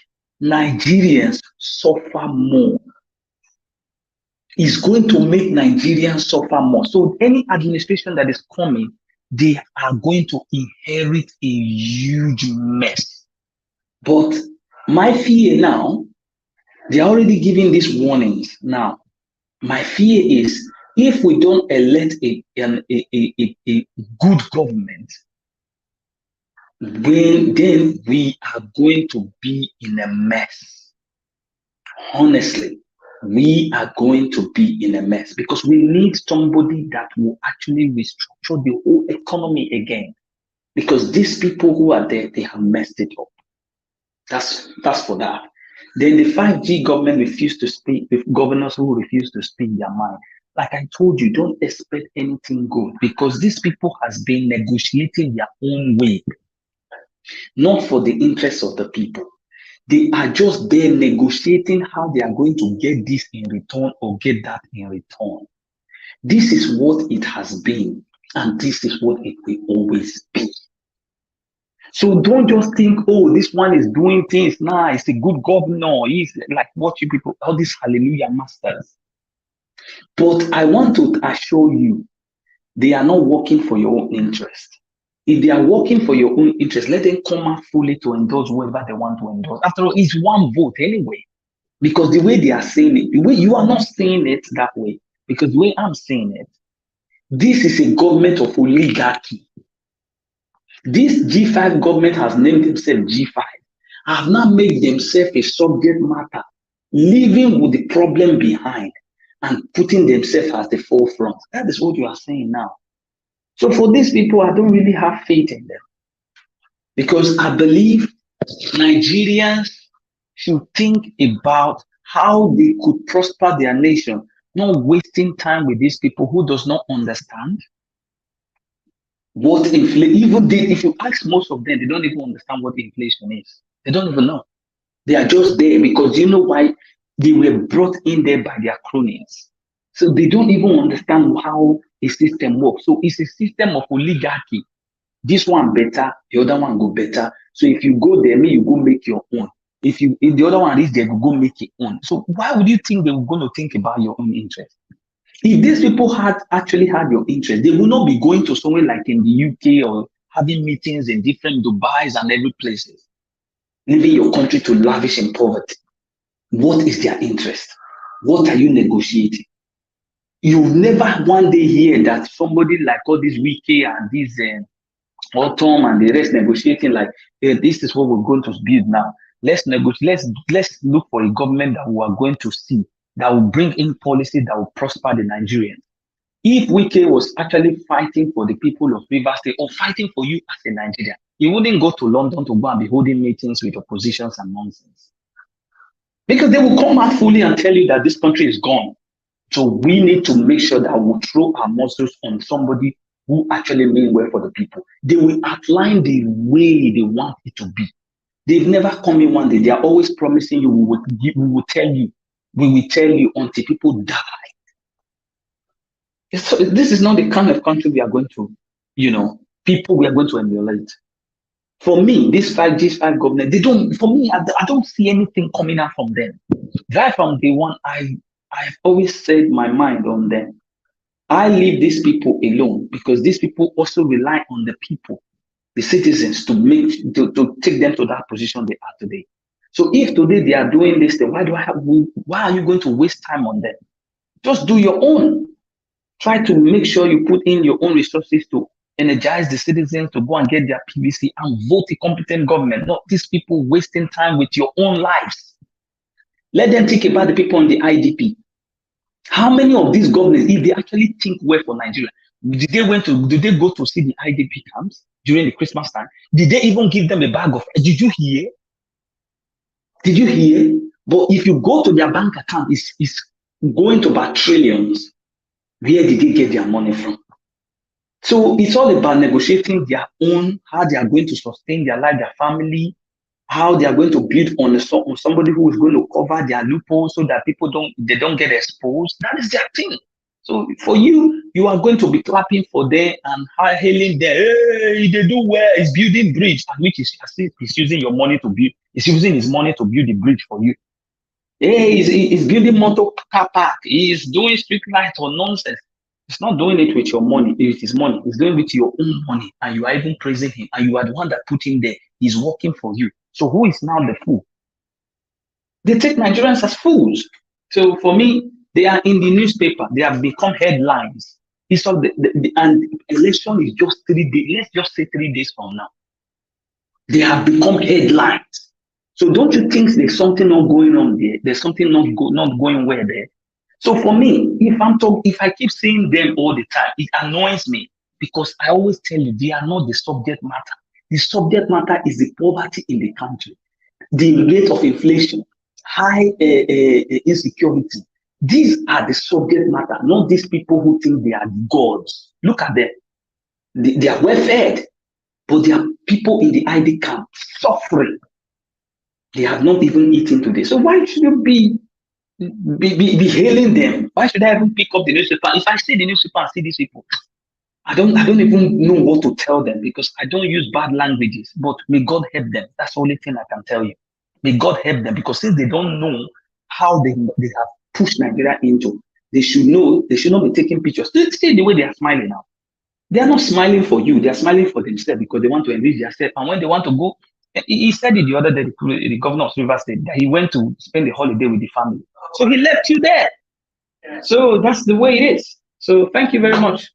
D: Nigerians suffer more. Is going to make Nigerians suffer more. So any administration that is coming, they are going to inherit a huge mess. But my fear now, they're already giving these warnings now. My fear is if we don't elect a good government, then we are going to be in a mess. Honestly, we are going to be in a mess because we need somebody that will actually restructure the whole economy again. Because these people who are there, they have messed it up. That's for that. Then the 5G government refused to speak, with governors who refuse to speak their mind. Like I told you, don't expect anything good because these people has been negotiating their own way, not for the interests of the people. They are just there negotiating how they are going to get this in return or get that in return. This is what it has been, and this is what it will always be. So don't just think, oh, this one is doing things now. It's a good governor. He's like what you people, all these hallelujah masters. But I want to assure you, they are not working for your own interest. If they are working for your own interest, let them come out fully to endorse whoever they want to endorse. After all, it's one vote anyway. Because the way they are saying it, the way you are not saying it that way, because the way I'm saying it, this is a government of oligarchy. This G5 government has named themselves G5, have now made themselves a subject matter, living with the problem behind and putting themselves at the forefront. That is what you are saying now. So for these people, I don't really have faith in them, because I believe Nigerians should think about how they could prosper their nation, not wasting time with these people who does not understand what inflation. Even if you ask most of them, they don't even understand what inflation is. They don't even know. They are just there because you know why? They were brought in there by their cronies. So they don't even understand how a system works. So it's a system of oligarchy. This one better, the other one go better. So if you go there, you go make your own. If the other one is there, you go make your own. So why would you think they were going to think about your own interest? If these people had actually had your interest, they would not be going to somewhere like in the UK or having meetings in different Dubais and every places, leaving your country to lavish in poverty. What is their interest? What are you negotiating? You'll never one day hear that somebody like all these Wiki and these Autumn and the rest negotiating like, hey, this is what we're going to build now. Let's negotiate. Let's look for a government that we are going to see that will bring in policy that will prosper the Nigerians. If Wike was actually fighting for the people of Rivers State or fighting for you as a Nigerian, he wouldn't go to London to go and be holding meetings with oppositions and nonsense. Because they will come out fully and tell you that this country is gone. So we need to make sure that we throw our muscles on somebody who actually mean well for the people. They will outline the way they want it to be. They've never come in one day. They are always promising you, we will tell you until people die. So this is not the kind of country we are going to, people we are going to emulate. For me, this G5 government, I don't see anything coming out from them. Right from day one, I've always said my mind on them. I leave these people alone because these people also rely on the people, the citizens, to take them to that position they are today. So if today they are doing this, then why are you going to waste time on them? Just do your own. Try to make sure you put in your own resources to energize the citizens to go and get their PVC and vote a competent government, not these people wasting time with your own lives. Let them think about the people on the IDP. How many of these governors, if they actually think well for Nigeria, did they go to see the IDP camps during the Christmas time? Did they even give them a bag of? Did you hear? But if you go to their bank account, it's going to about trillions. Where did they get their money from? So it's all about negotiating their own, how they are going to sustain their life, their family, how they are going to build on somebody who is going to cover their loopholes so that people don't get exposed. That is their thing. So for you are going to be clapping for them and hailing them. Hey, they do well. He's building bridge, and which is he's using your money to build. He's using his money to build the bridge for you. Hey, he's building motor car park. He's doing street light or nonsense. He's not doing it with your money, with his money. He's doing it with your own money, and you are even praising him. And you are the one that put him there. He's working for you. So who is now the fool? They take Nigerians as fools. So for me, they are in the newspaper. They have become headlines. It's all and election is just 3 days. Let's just say 3 days from now. They have become headlines. So don't you think there's something not going on there? There's something not going well there. So for me, if I keep seeing them all the time, it annoys me because I always tell you they are not the subject matter. The subject matter is the poverty in the country, the rate of inflation, high insecurity. These are the subject matter, not these people who think they are gods. Look at them. They are well fed, but they are people in the ID camp suffering. They have not even eaten today. So why should you be be hailing them. Why should I even pick up the newspaper? If I see the newspaper and see these people, I don't even know what to tell them because I don't use bad languages. But may God help them. That's the only thing I can tell you. May God help them because since they don't know how they have pushed Nigeria into, they should know they should not be taking pictures. See the way they are smiling now. They are not smiling for you. They are smiling for themselves because they want to enrich themselves. And when they want to go, he said it the other day, the governor of River State, that he went to spend the holiday with the family. So he left you there. So that's the way it is. So thank you very much.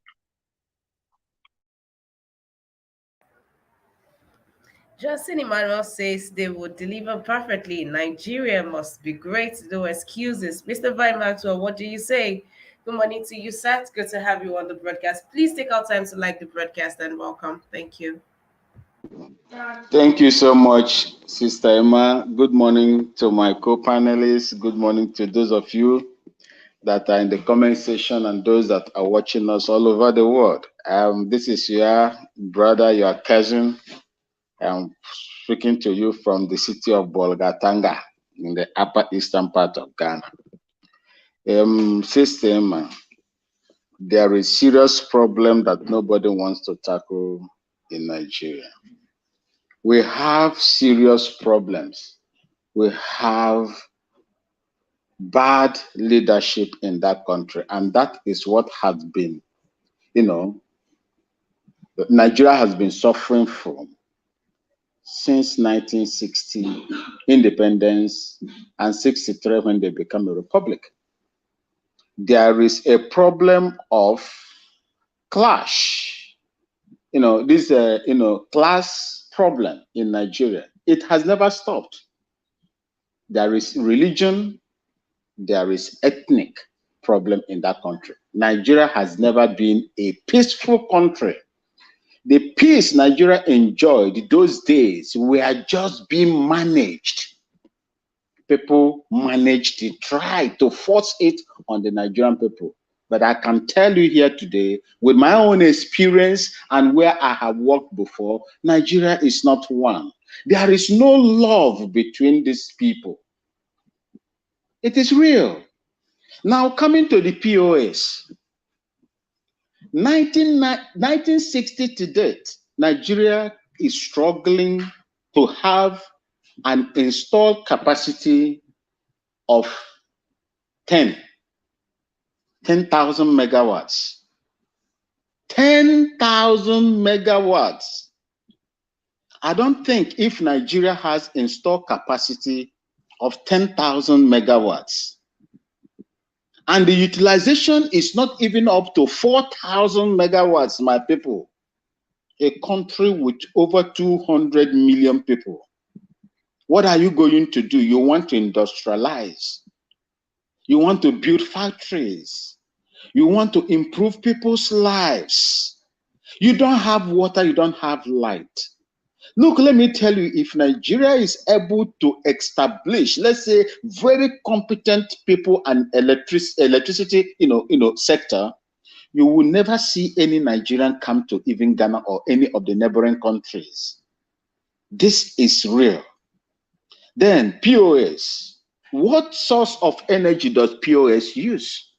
A: Justin Emmanuel says they would deliver perfectly. Nigeria must be great. No excuses. Mr. Vine Maxwell, what do you say? Good morning to you, sir. It's good to have you on the broadcast. Please take out time to like the broadcast and welcome. Thank you.
E: Thank you so much, Sister Emma. Good morning to my co-panelists. Good morning to those of you that are in the comment section and those that are watching us all over the world. This is your brother, your cousin. I'm speaking to you from the city of Bolgatanga in the upper eastern part of Ghana. Sister Emma, there is serious problem that nobody wants to tackle in Nigeria. We have serious problems. We have bad leadership in that country. And that is what has been, Nigeria has been suffering from since 1960 independence and 63 when they became a republic. There is a problem of clash. This class problem in Nigeria. It has never stopped. There is religion, there is ethnic problem in that country. Nigeria has never been a peaceful country. The peace Nigeria enjoyed those days were just being managed. People managed to try to force it on the Nigerian people. But I can tell you here today, with my own experience and where I have worked before, Nigeria is not one. There is no love between these people. It is real. Now, coming to the POS, 1960 to date, Nigeria is struggling to have an installed capacity of 10,000 megawatts. 10,000 megawatts. I don't think if Nigeria has installed capacity of 10,000 megawatts, and the utilization is not even up to 4,000 megawatts, my people. A country with over 200 million people. What are you going to do? You want to industrialize. You want to build factories. You want to improve people's lives. You don't have water, you don't have light. Look, let me tell you, if Nigeria is able to establish, let's say, very competent people and electricity, sector, you will never see any Nigerian come to even Ghana or any of the neighboring countries. This is real. Then POS. What source of energy does POS use?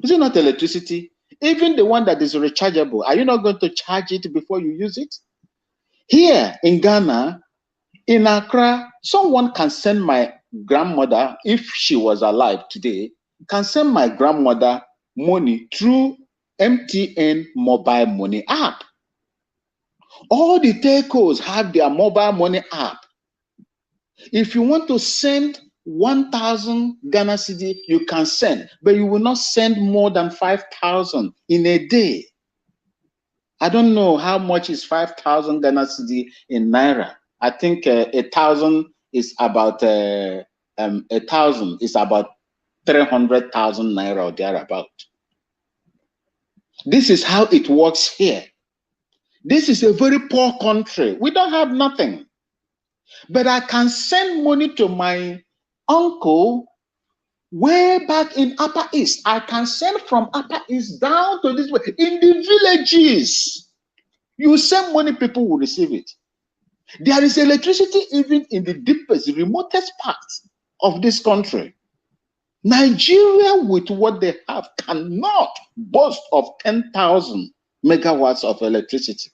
E: Is it not electricity? Even the one that is rechargeable, are you not going to charge it before you use it? Here in Ghana, in Accra, someone can send my grandmother, if she was alive today, can send my grandmother money through MTN mobile money app. All the telcos have their mobile money app. If you want to send 1,000 Ghana cedi, you can send, but you will not send more than 5,000 in a day. I don't know how much is 5,000 Ghana cedi in Naira. I think 1,000 is about 1,000 is about 300,000 Naira or thereabout. This is how it works here. This is a very poor country. We don't have nothing. But I can send money to my uncle way back in Upper East. I can send from Upper East down to this way. In the villages, you send money, people will receive it. There is electricity even in the deepest, remotest parts of this country. Nigeria, with what they have, cannot boast of 10,000 megawatts of electricity.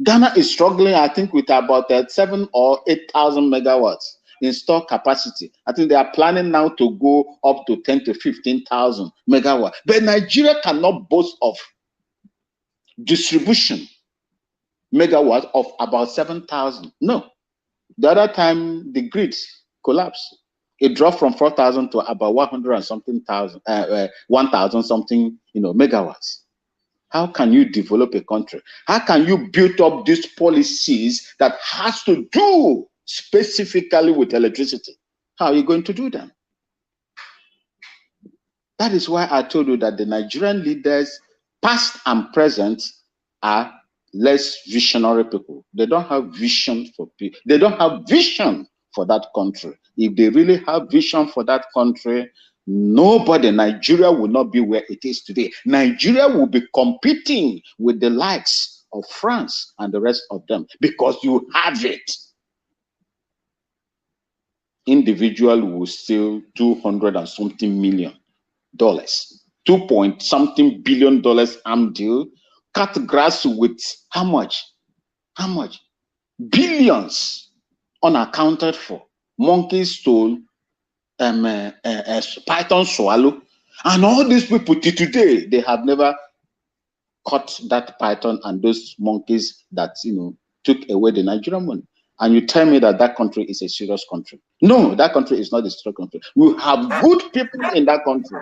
E: Ghana is struggling, I think, with about 7 or 8,000 megawatts installed capacity. I think they are planning now to go up to 10 to 15,000 megawatts. But Nigeria cannot boast of distribution megawatts of about 7,000. No. The other time, the grids collapsed. It dropped from 4,000 to about 100 and something thousand, 1,000 something, megawatts. How can you develop a country? How can you build up these policies that has to do specifically with electricity? How are you going to do them? That is why I told you that the Nigerian leaders, past and present, are less visionary people. They don't have vision for people. They don't have vision for that country. If they really have vision for that country, Nigeria will not be where it is today. Nigeria will be competing with the likes of France and the rest of them because you have it. Individual will steal 200 and something million dollars, 2 point something billion dollars arm deal, cut grass with how much? How much? Billions unaccounted for. Monkeys stole, python swallow, and all these people till today they have never caught that python and those monkeys that took away the Nigerian money. And you tell me that that country is a serious country? No, that country is not a serious country. We have good people in that country.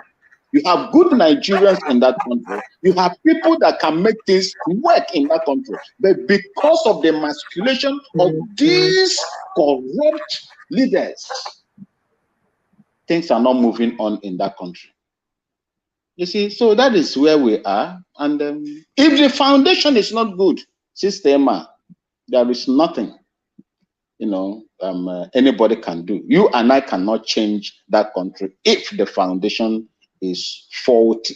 E: You have good Nigerians in that country. You have people that can make things work in that country. But because of the emasculation of these corrupt leaders, things are not moving on in that country. You see, so that is where we are. And if the foundation is not good, systema, there is nothing, anybody can do. You and I cannot change that country if the foundation is faulty.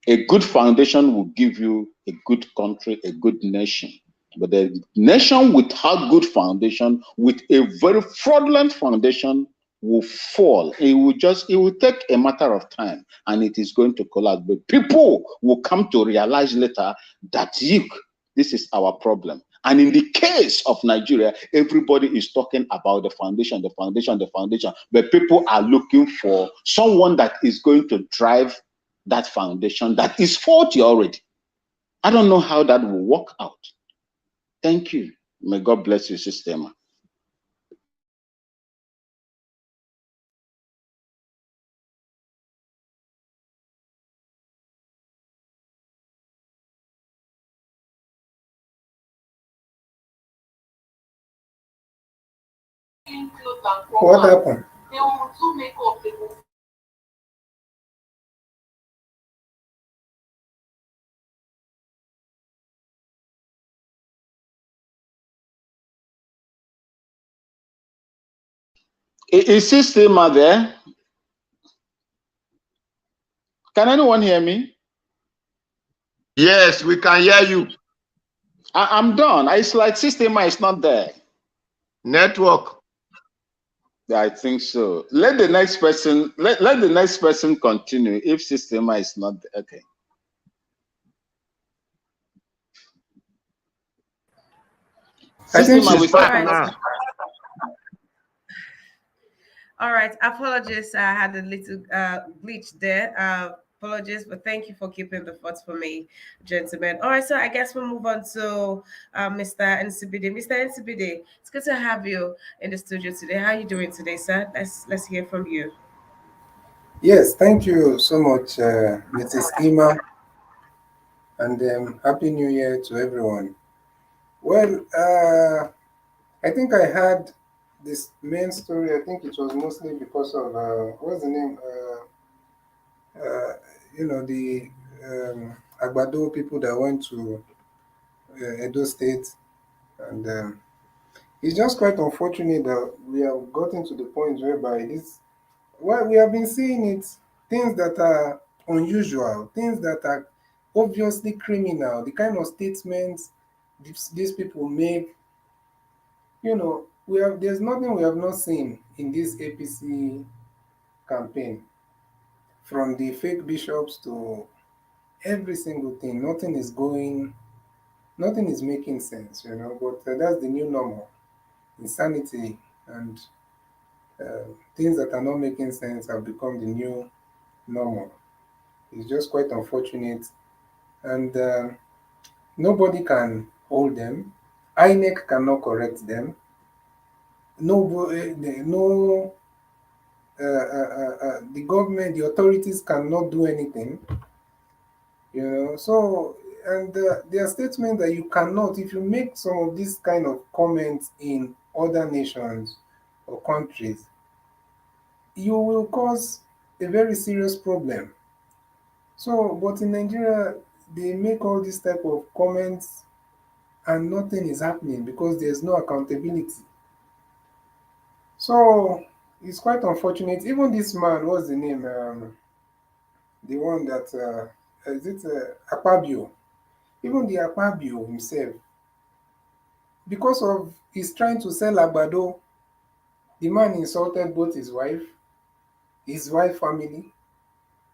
E: A good foundation will give you a good country, a good nation. But the nation without good foundation, with a very fraudulent foundation, will fall. It will take a matter of time and it is going to collapse. But people will come to realize later that this is our problem. And in the case of Nigeria, everybody is talking about the foundation, the foundation, the foundation. But people are looking for someone that is going to drive that foundation that is faulty already. I don't know how that will work out. Thank you. May God bless you, Sister Emma.
F: What happened?
E: Is Sister Emma there? Can anyone hear me?
C: Yes, we can hear you.
E: I'm done. It's like Sister Emma is not there.
C: Network.
E: I think so. Let the next person continue if Sister Emma is not there. Okay.
F: I think
E: Sister Emma,
F: she's
C: back now.
A: All right. Apologies. I had a little glitch there. Apologies, but thank you for keeping the thoughts for me, gentlemen. All right. So I guess we'll move on to Mr. Nsibide. Mr. Nsibide, it's good to have you in the studio today. How are you doing today, sir? Let's hear from you.
F: Yes, thank you so much, Mrs. Ima, and Happy New Year to everyone. Well, I think I had this main story. I think it was mostly because of what's the name? Uh, the Agbado people that went to Edo State, and it's just quite unfortunate that we have gotten to the point whereby this. Well, we have been seeing it, things that are unusual, things that are obviously criminal, the kind of statements these people make. There's nothing we have not seen in this APC campaign, from the fake bishops to every single thing. Nothing is making sense, you know. But that's the new normal. Insanity and things that are not making sense have become the new normal. It's just quite unfortunate, and nobody can hold them. INEC cannot correct them. No, no, the government, the authorities cannot do anything. You know, so and their statement that you cannot, if you make some of these kind of comments in other nations or countries, you will cause a very serious problem. So, but in Nigeria, they make all this type of comments and nothing is happening because there's no accountability. So it's quite unfortunate. Even this man, what's the name? The one that is it Akpabio? Even the Akpabio himself, because of he's trying to sell Agbado, the man insulted both his wife family,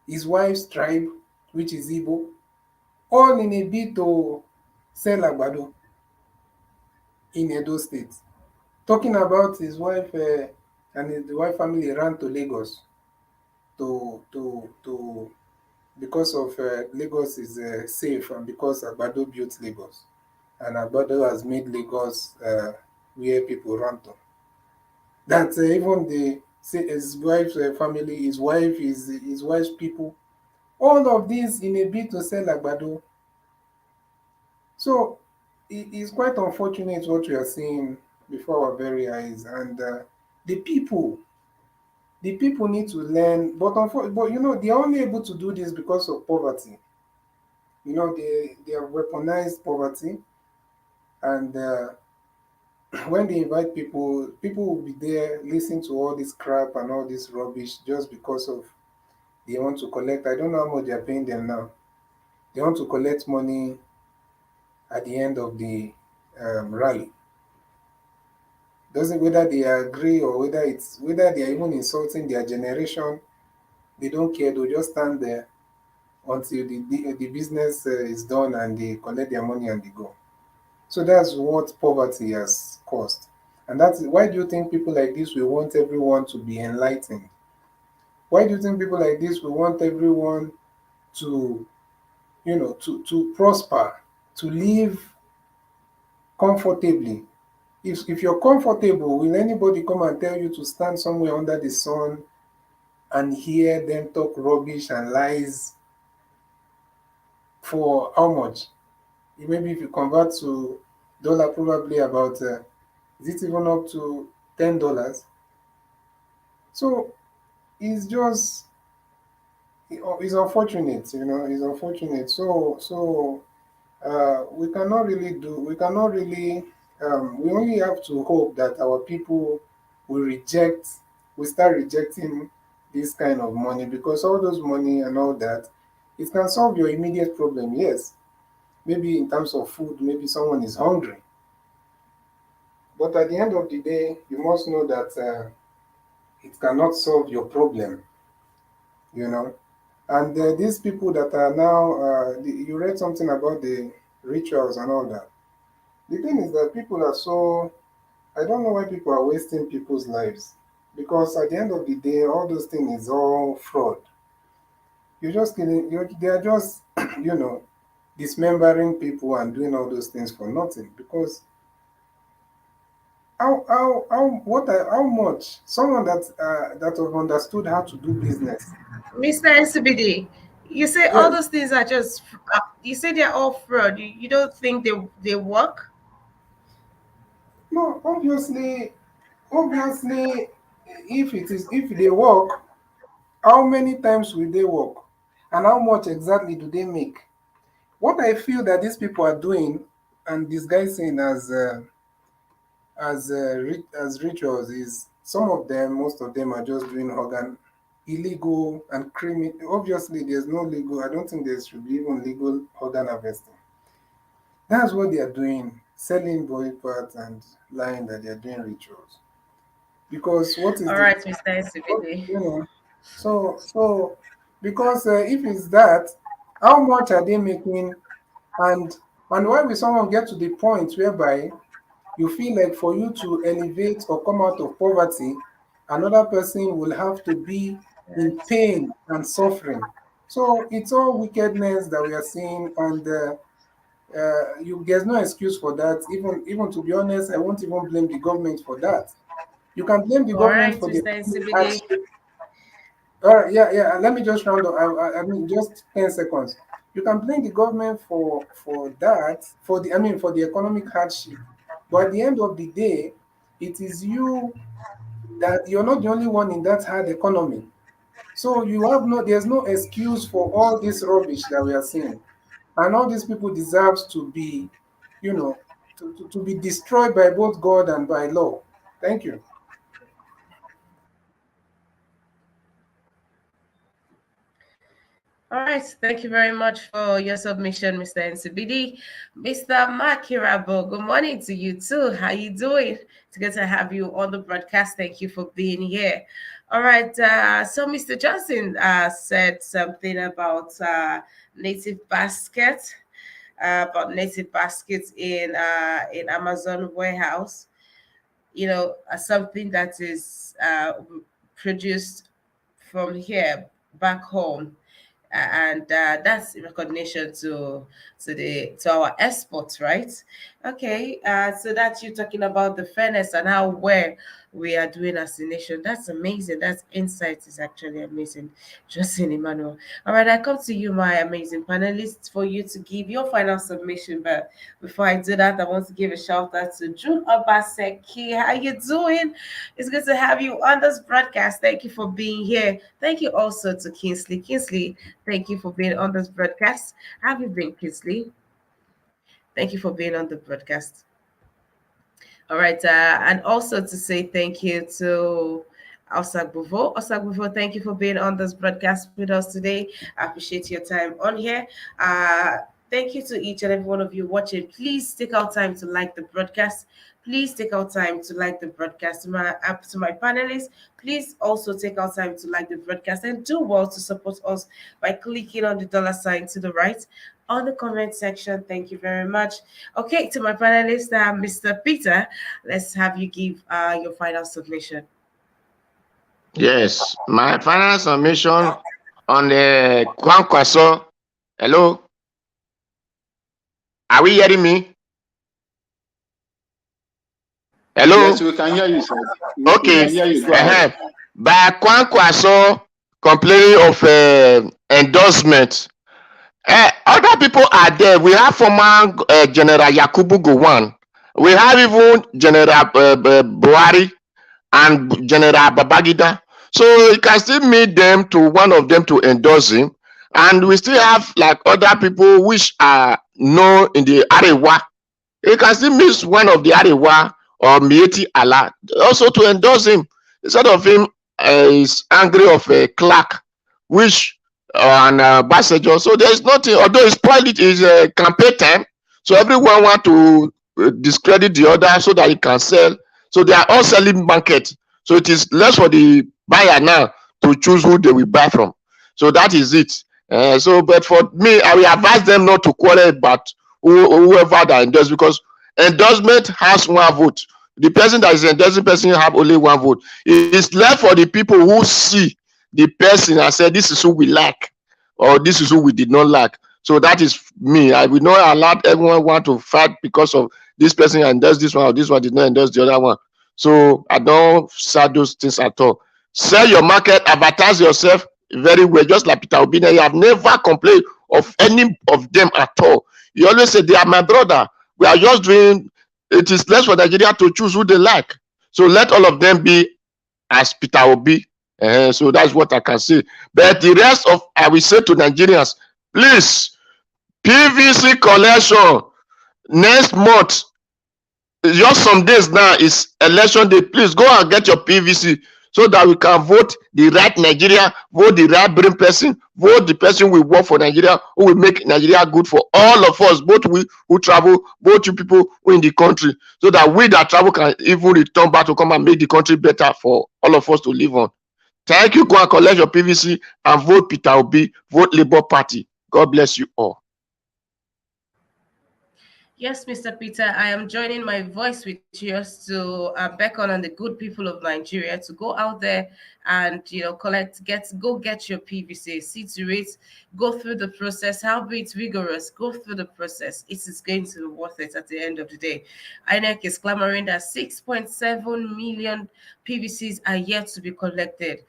F: his wife's tribe, which is Igbo, all in a bid to sell Agbado in Edo State. Talking about his wife and the wife family ran to Lagos to because of Lagos is safe and because Agbado built Lagos and Agbado has made Lagos where people run to. That even his wife's family, his wife's people, all of this in a bid to sell Agbado. So it's quite unfortunate what we are seeing before our very eyes, and the people the people need to learn. But you know they are only able to do this because of poverty. You know they have weaponized poverty, and when they invite people, people will be there listening to all this crap and all this rubbish just because of they want to collect. I don't know how much they are paying them now. They want to collect money at the end of the rally. Doesn't whether they agree or whether they are even insulting their generation, they don't care. They'll just stand there until the business is done and they collect their money and they go. So that's what poverty has caused. And that's why do you think people like this will want everyone to be enlightened? Why do you think people like this will want everyone to, to prosper, to live comfortably? If you're comfortable, will anybody come and tell you to stand somewhere under the sun and hear them talk rubbish and lies for how much? Maybe if you convert to dollar, probably about is it even up to $10? So it's just it's unfortunate, it's unfortunate. We cannot really we only have to hope that our people will reject will start rejecting this kind of money, because all those money and all that, it can solve your immediate problem, yes. Maybe in terms of food, maybe someone is hungry. But at the end of the day, you must know that it cannot solve your problem, you know. And these people that are now, you read something about the rituals and all that. The thing is that people are so, I don't know why people are wasting people's lives. Because at the end of the day, all those things is all fraud. You're just killing, they are just, you know, dismembering people and doing all those things for nothing. Because how much someone that have understood how to do business.
A: Mr. NCBD, you say all
F: Yes.
A: those things are just, you say they're all fraud. You don't think they work?
F: No, obviously, if they work, how many times will they work, and how much exactly do they make? What I feel that these people are doing, and this guy saying as rituals, is some of them, most of them are just doing organ illegal and criminal. Obviously, there's no legal. I don't think there should be even legal organ harvesting. That's what they are doing, selling body parts and lying that they are doing rituals. Because what is
A: All
F: the
A: right, Mr.
F: what,
A: NCBD.
F: you know? So because if it's that, how much are they making, and why will someone get to the point whereby you feel like for you to elevate or come out of poverty, another person will have to be in
A: Yes.
F: pain and suffering. So it's all wickedness that we are seeing, and there's no excuse for that. Even to be honest, I won't even blame the government for that. You can blame the
A: All
F: government
A: right,
F: for the
A: Mr. NCBD.
F: hardship. All right, yeah. Let me just round up. I mean, just 10 seconds. You can blame the government for that, for the economic hardship. But at the end of the day, it is you that you're not the only one in that hard economy. So there's no excuse for all this rubbish that we are seeing, and all these people deserve to be, to be destroyed by both God and by law. Thank you.
A: All right, thank you very much for your submission, Mr. NCBD. Mr. Makirabo, good morning to you too. How you doing? It's good to have you on the broadcast. Thank you for being here. All right, so Mr. Johnson said something native basket, about native baskets in Amazon warehouse. Something that is produced from here back home, and that's in recognition to our exports, right? Okay, so that's you talking about the fairness and how well we are doing as a nation. That's amazing. That insight is actually amazing. Justin Emmanuel. All right, I come to you, my amazing panelists, for you to give your final submission. But before I do that, I want to give a shout out to June Obaseki. How you doing? It's good to have you on this broadcast. Thank you for being here. Thank you also to Kingsley. Kingsley, thank you for being on this broadcast. How have you been, Kingsley? Thank you for being on the broadcast. All right, and also to say thank you to Osagbuvo. Osagbuvo, thank you for being on this broadcast with us today. I appreciate your time on here. Thank you to each and every one of you watching. Please take out time to like the broadcast. Please take out time to like the broadcast. To my panelists, please also take out time to like the broadcast and do well to support us by clicking on the dollar sign to the right on the comment section. Thank you very much. Okay, to my panelist, Mr. Peter, let's have you give your final submission.
C: Yes, my final submission on the Kwankwaso. Hello, are we hearing me? Hello.
E: Yes, we can hear you, sir.
C: Okay.
E: We can hear you. Go ahead.
C: By Kwankwaso complaining of endorsement. Other people are there. We have former General Yakubu Gowon. We have even General Buhari and General Babagida. So you can still meet them to one of them to endorse him. And we still have like other people which are known in the Arewa. You can still meet one of the Arewa or Mieti Allah also to endorse him. Instead of him is angry of a clerk, which an ambassador. So there is nothing, although it's spoiled, is a campaign time. So everyone want to discredit the other so that he can sell. So they are all selling market. So it is less for the buyer now to choose who they will buy from. So that is it. But for me, I will advise them not to quarrel about whoever that endorses, because endorsement has one vote. The person that is endorsing person have only one vote. It is left for the people who see the person and say this is who we like or this is who we did not like. So that is me. I will not allow everyone want to fight because of this person endorsed this one or this one did not endorse the other one. So I don't say those things at all. Sell your market, advertise yourself very well, just like Peter Obi. You have never complained of any of them at all. You always say they are my brother. We are just doing. It is less for Nigeria to choose who they like. So let all of them be as Peter Obi. So that's what I can say. But the rest of, I will say to Nigerians, please, PVC collection next month, just some days now is election day. Please go and get your PVC so that we can vote the right Nigeria, vote the right brain person, vote the person who will work for Nigeria, who will make Nigeria good for all of us, both we who travel, both you people who in the country, so that we that travel can even return back to come and make the country better for all of us to live on. Thank you. Go and collect your PVC and vote Peter Obi, vote Labour Party. God bless you all.
A: Yes, Mr. Peter, I am joining my voice with yours to beckon on the good people of Nigeria to go out there and get your PVC, see to it, go through the process. How be it rigorous, go through the process. It is going to be worth it at the end of the day. INEC is clamoring that 6.7 million PVCs are yet to be collected.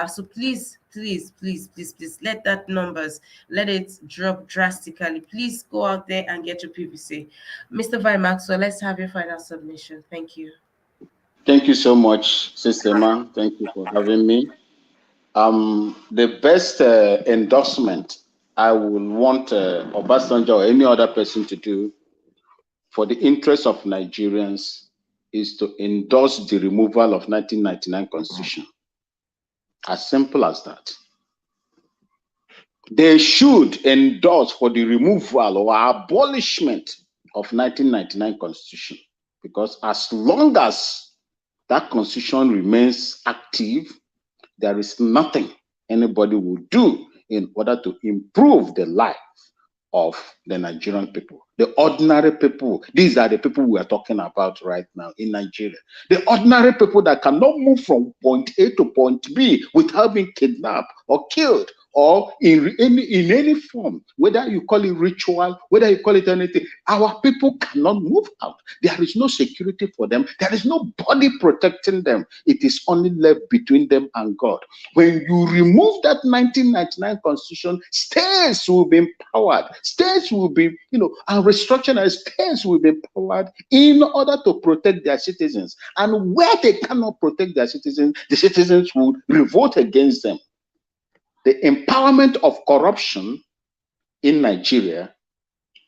A: So please, let that numbers, let it drop drastically. Please go out there and get your PVC. Mr. Vi Maxwell, let's have your final submission. Thank you.
E: Thank you so much, Sister Ma. Thank you for having me. The best endorsement I would want Obasanjo or any other person to do for the interest of Nigerians is to endorse the removal of 1999 Constitution. As simple as that. They should endorse for the removal or abolishment of 1999 Constitution, because as long as that Constitution remains active, there is nothing anybody will do in order to improve the life of the Nigerian people. The ordinary people, these are the people we are talking about right now in Nigeria. The ordinary people that cannot move from point A to point B without being kidnapped or killed, or in any form, whether you call it ritual, whether you call it anything. Our people cannot move out. There is no security for them. There is nobody protecting them. It is only left between them and God. When you remove that 1999 Constitution, states will be empowered. States will be, and restructured states will be empowered in order to protect their citizens. And where they cannot protect their citizens, the citizens will revolt against them. The empowerment of corruption in Nigeria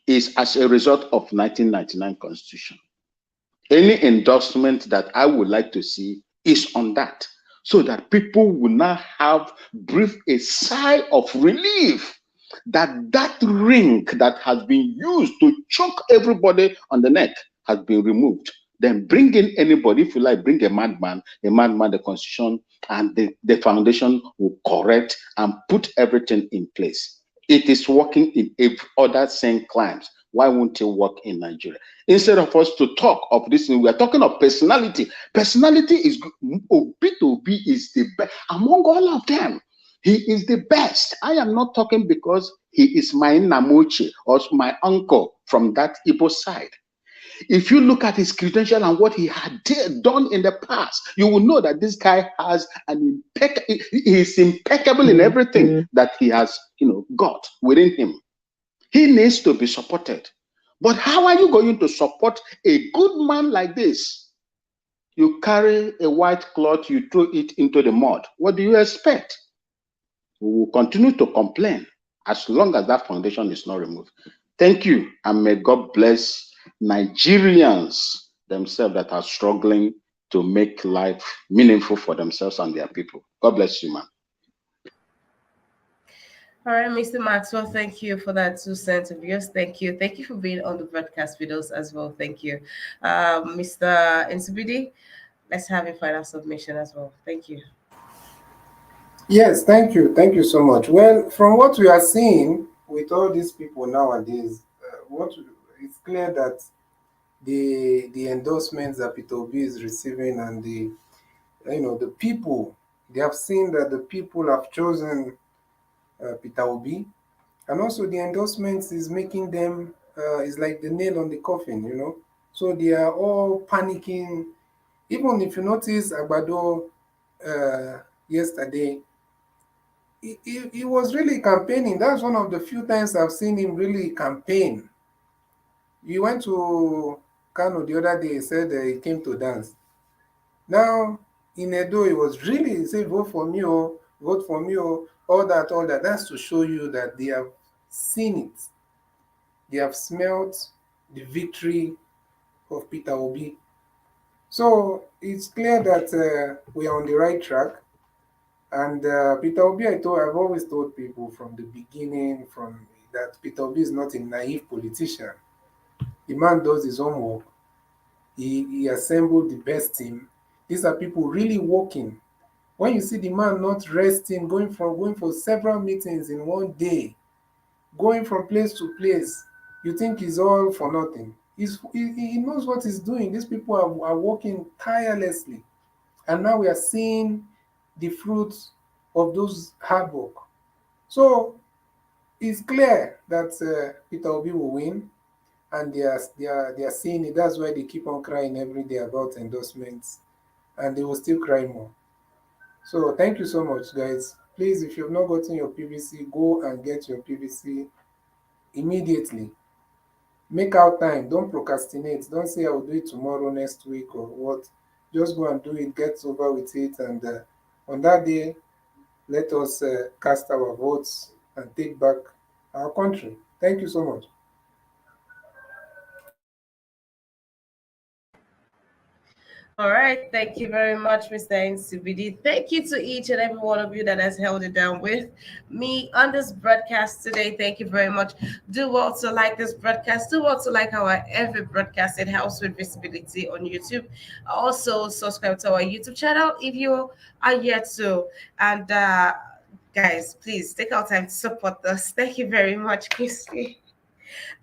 E: is as a result of 1999 Constitution. Any endorsement that I would like to see is on that, so that people will now breathe a sigh of relief that ring that has been used to choke everybody on the neck has been removed. Then bring in anybody, if you like, bring a madman, the Constitution and the foundation will correct and put everything in place. It is working in other same climes. Why won't it work in Nigeria? Instead of us to talk of this, we are talking of personality. Personality is Obi is the best among all of them. He is the best. I am not talking because he is my Namoche or my uncle from that Igbo side. If you look at his credential and what he had done in the past, you will know that this guy has he is impeccable in everything that he has, got within him. He needs to be supported. But how are you going to support a good man like this? You carry a white cloth, you throw it into the mud. What do you expect? We will continue to complain as long as that foundation is not removed. Thank you, and may God bless Nigerians themselves that are struggling to make life meaningful for themselves and their people. God bless you, man.
A: All right, Mr. Maxwell, thank you for that 2 cents of yours. Thank you. Thank you for being on the broadcast with us as well. Thank you. Mr. Nsubidi, let's have a final submission as well. Thank you.
F: Yes, thank you. Thank you so much. Well, from what we are seeing with all these people nowadays, it's clear that the endorsements that Peter Obi is receiving and the people, they have seen that the people have chosen Peter Obi, and also the endorsements is making them is like the nail on the coffin. So they are all panicking. Even if you notice Agbado yesterday, he was really campaigning. That's one of the few times I've seen him really campaign. He went to Kano the other day, he said he came to dance. Now, in Edo, he was really, he said, vote for me, vote for me, all that. That's to show you that they have seen it. They have smelt the victory of Peter Obi. So it's clear that we are on the right track. And Peter Obi, I've always told people from the beginning, that Peter Obi is not a naive politician. The man does his own work. He assembled the best team. These are people really working. When you see the man not resting, going for several meetings in one day, going from place to place, you think he's all for nothing. He knows what he's doing. These people are working tirelessly. And now we are seeing the fruits of those hard work. So it's clear that Peter Obi will win, and they are seeing it. That's why they keep on crying every day about endorsements, and they will still cry more. So thank you so much, guys. Please, if you've not gotten your PVC, go and get your PVC immediately. Make out time. Don't procrastinate. Don't say I'll do it tomorrow, next week, or what. Just go and do it. Get over with it, and on that day, let us cast our votes and take back our country. Thank you so much.
A: All right, thank you very much, Mr. NCBD. Thank you to each and every one of you that has held it down with me on this broadcast today. Thank you very much. Do well to like this broadcast. Do well to like our every broadcast. It helps with visibility on YouTube. Also, subscribe to our YouTube channel if you are yet to. And guys, please take our time to support us. Thank you very much, Christy.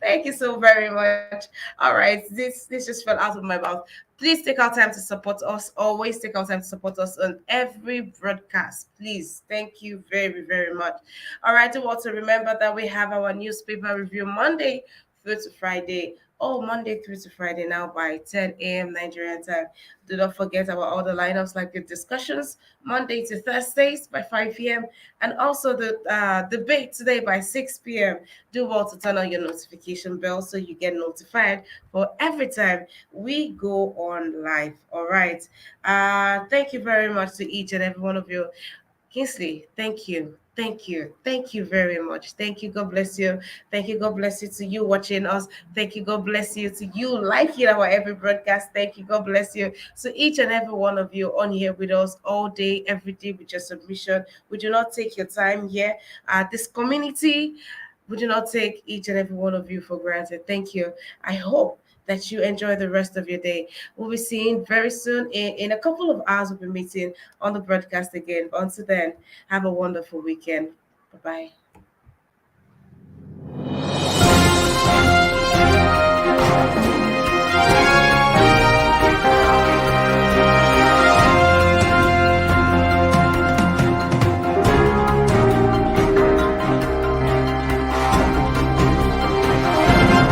A: Thank you so very much. All right, this just fell out of my mouth. Please take our time to support us. Always take our time to support us on every broadcast. Please, thank you very, very much. All right, I want to remember that we have our newspaper review Monday through to Friday. Oh, Monday through to Friday now by 10 a.m. Nigerian time. Do not forget about all the lineups like the discussions Monday to Thursdays by 5 p.m. and also the debate today by 6 p.m. Do well to turn on your notification bell so you get notified for every time we go on live. All right. Thank you very much to each and every one of you. Kingsley, thank you. Thank you. Thank you very much. Thank you. God bless you. Thank you. God bless you to you watching us. Thank you. God bless you to you liking our every broadcast. Thank you. God bless you. So each and every one of you on here with us all day, every day with your submission. We do not take your time here. This community, we do not take each and every one of you for granted. Thank you. I hope that you enjoy the rest of your day. We'll be seeing very soon. In a couple of hours, we'll be meeting on the broadcast again. But until then, have a wonderful weekend. Bye bye.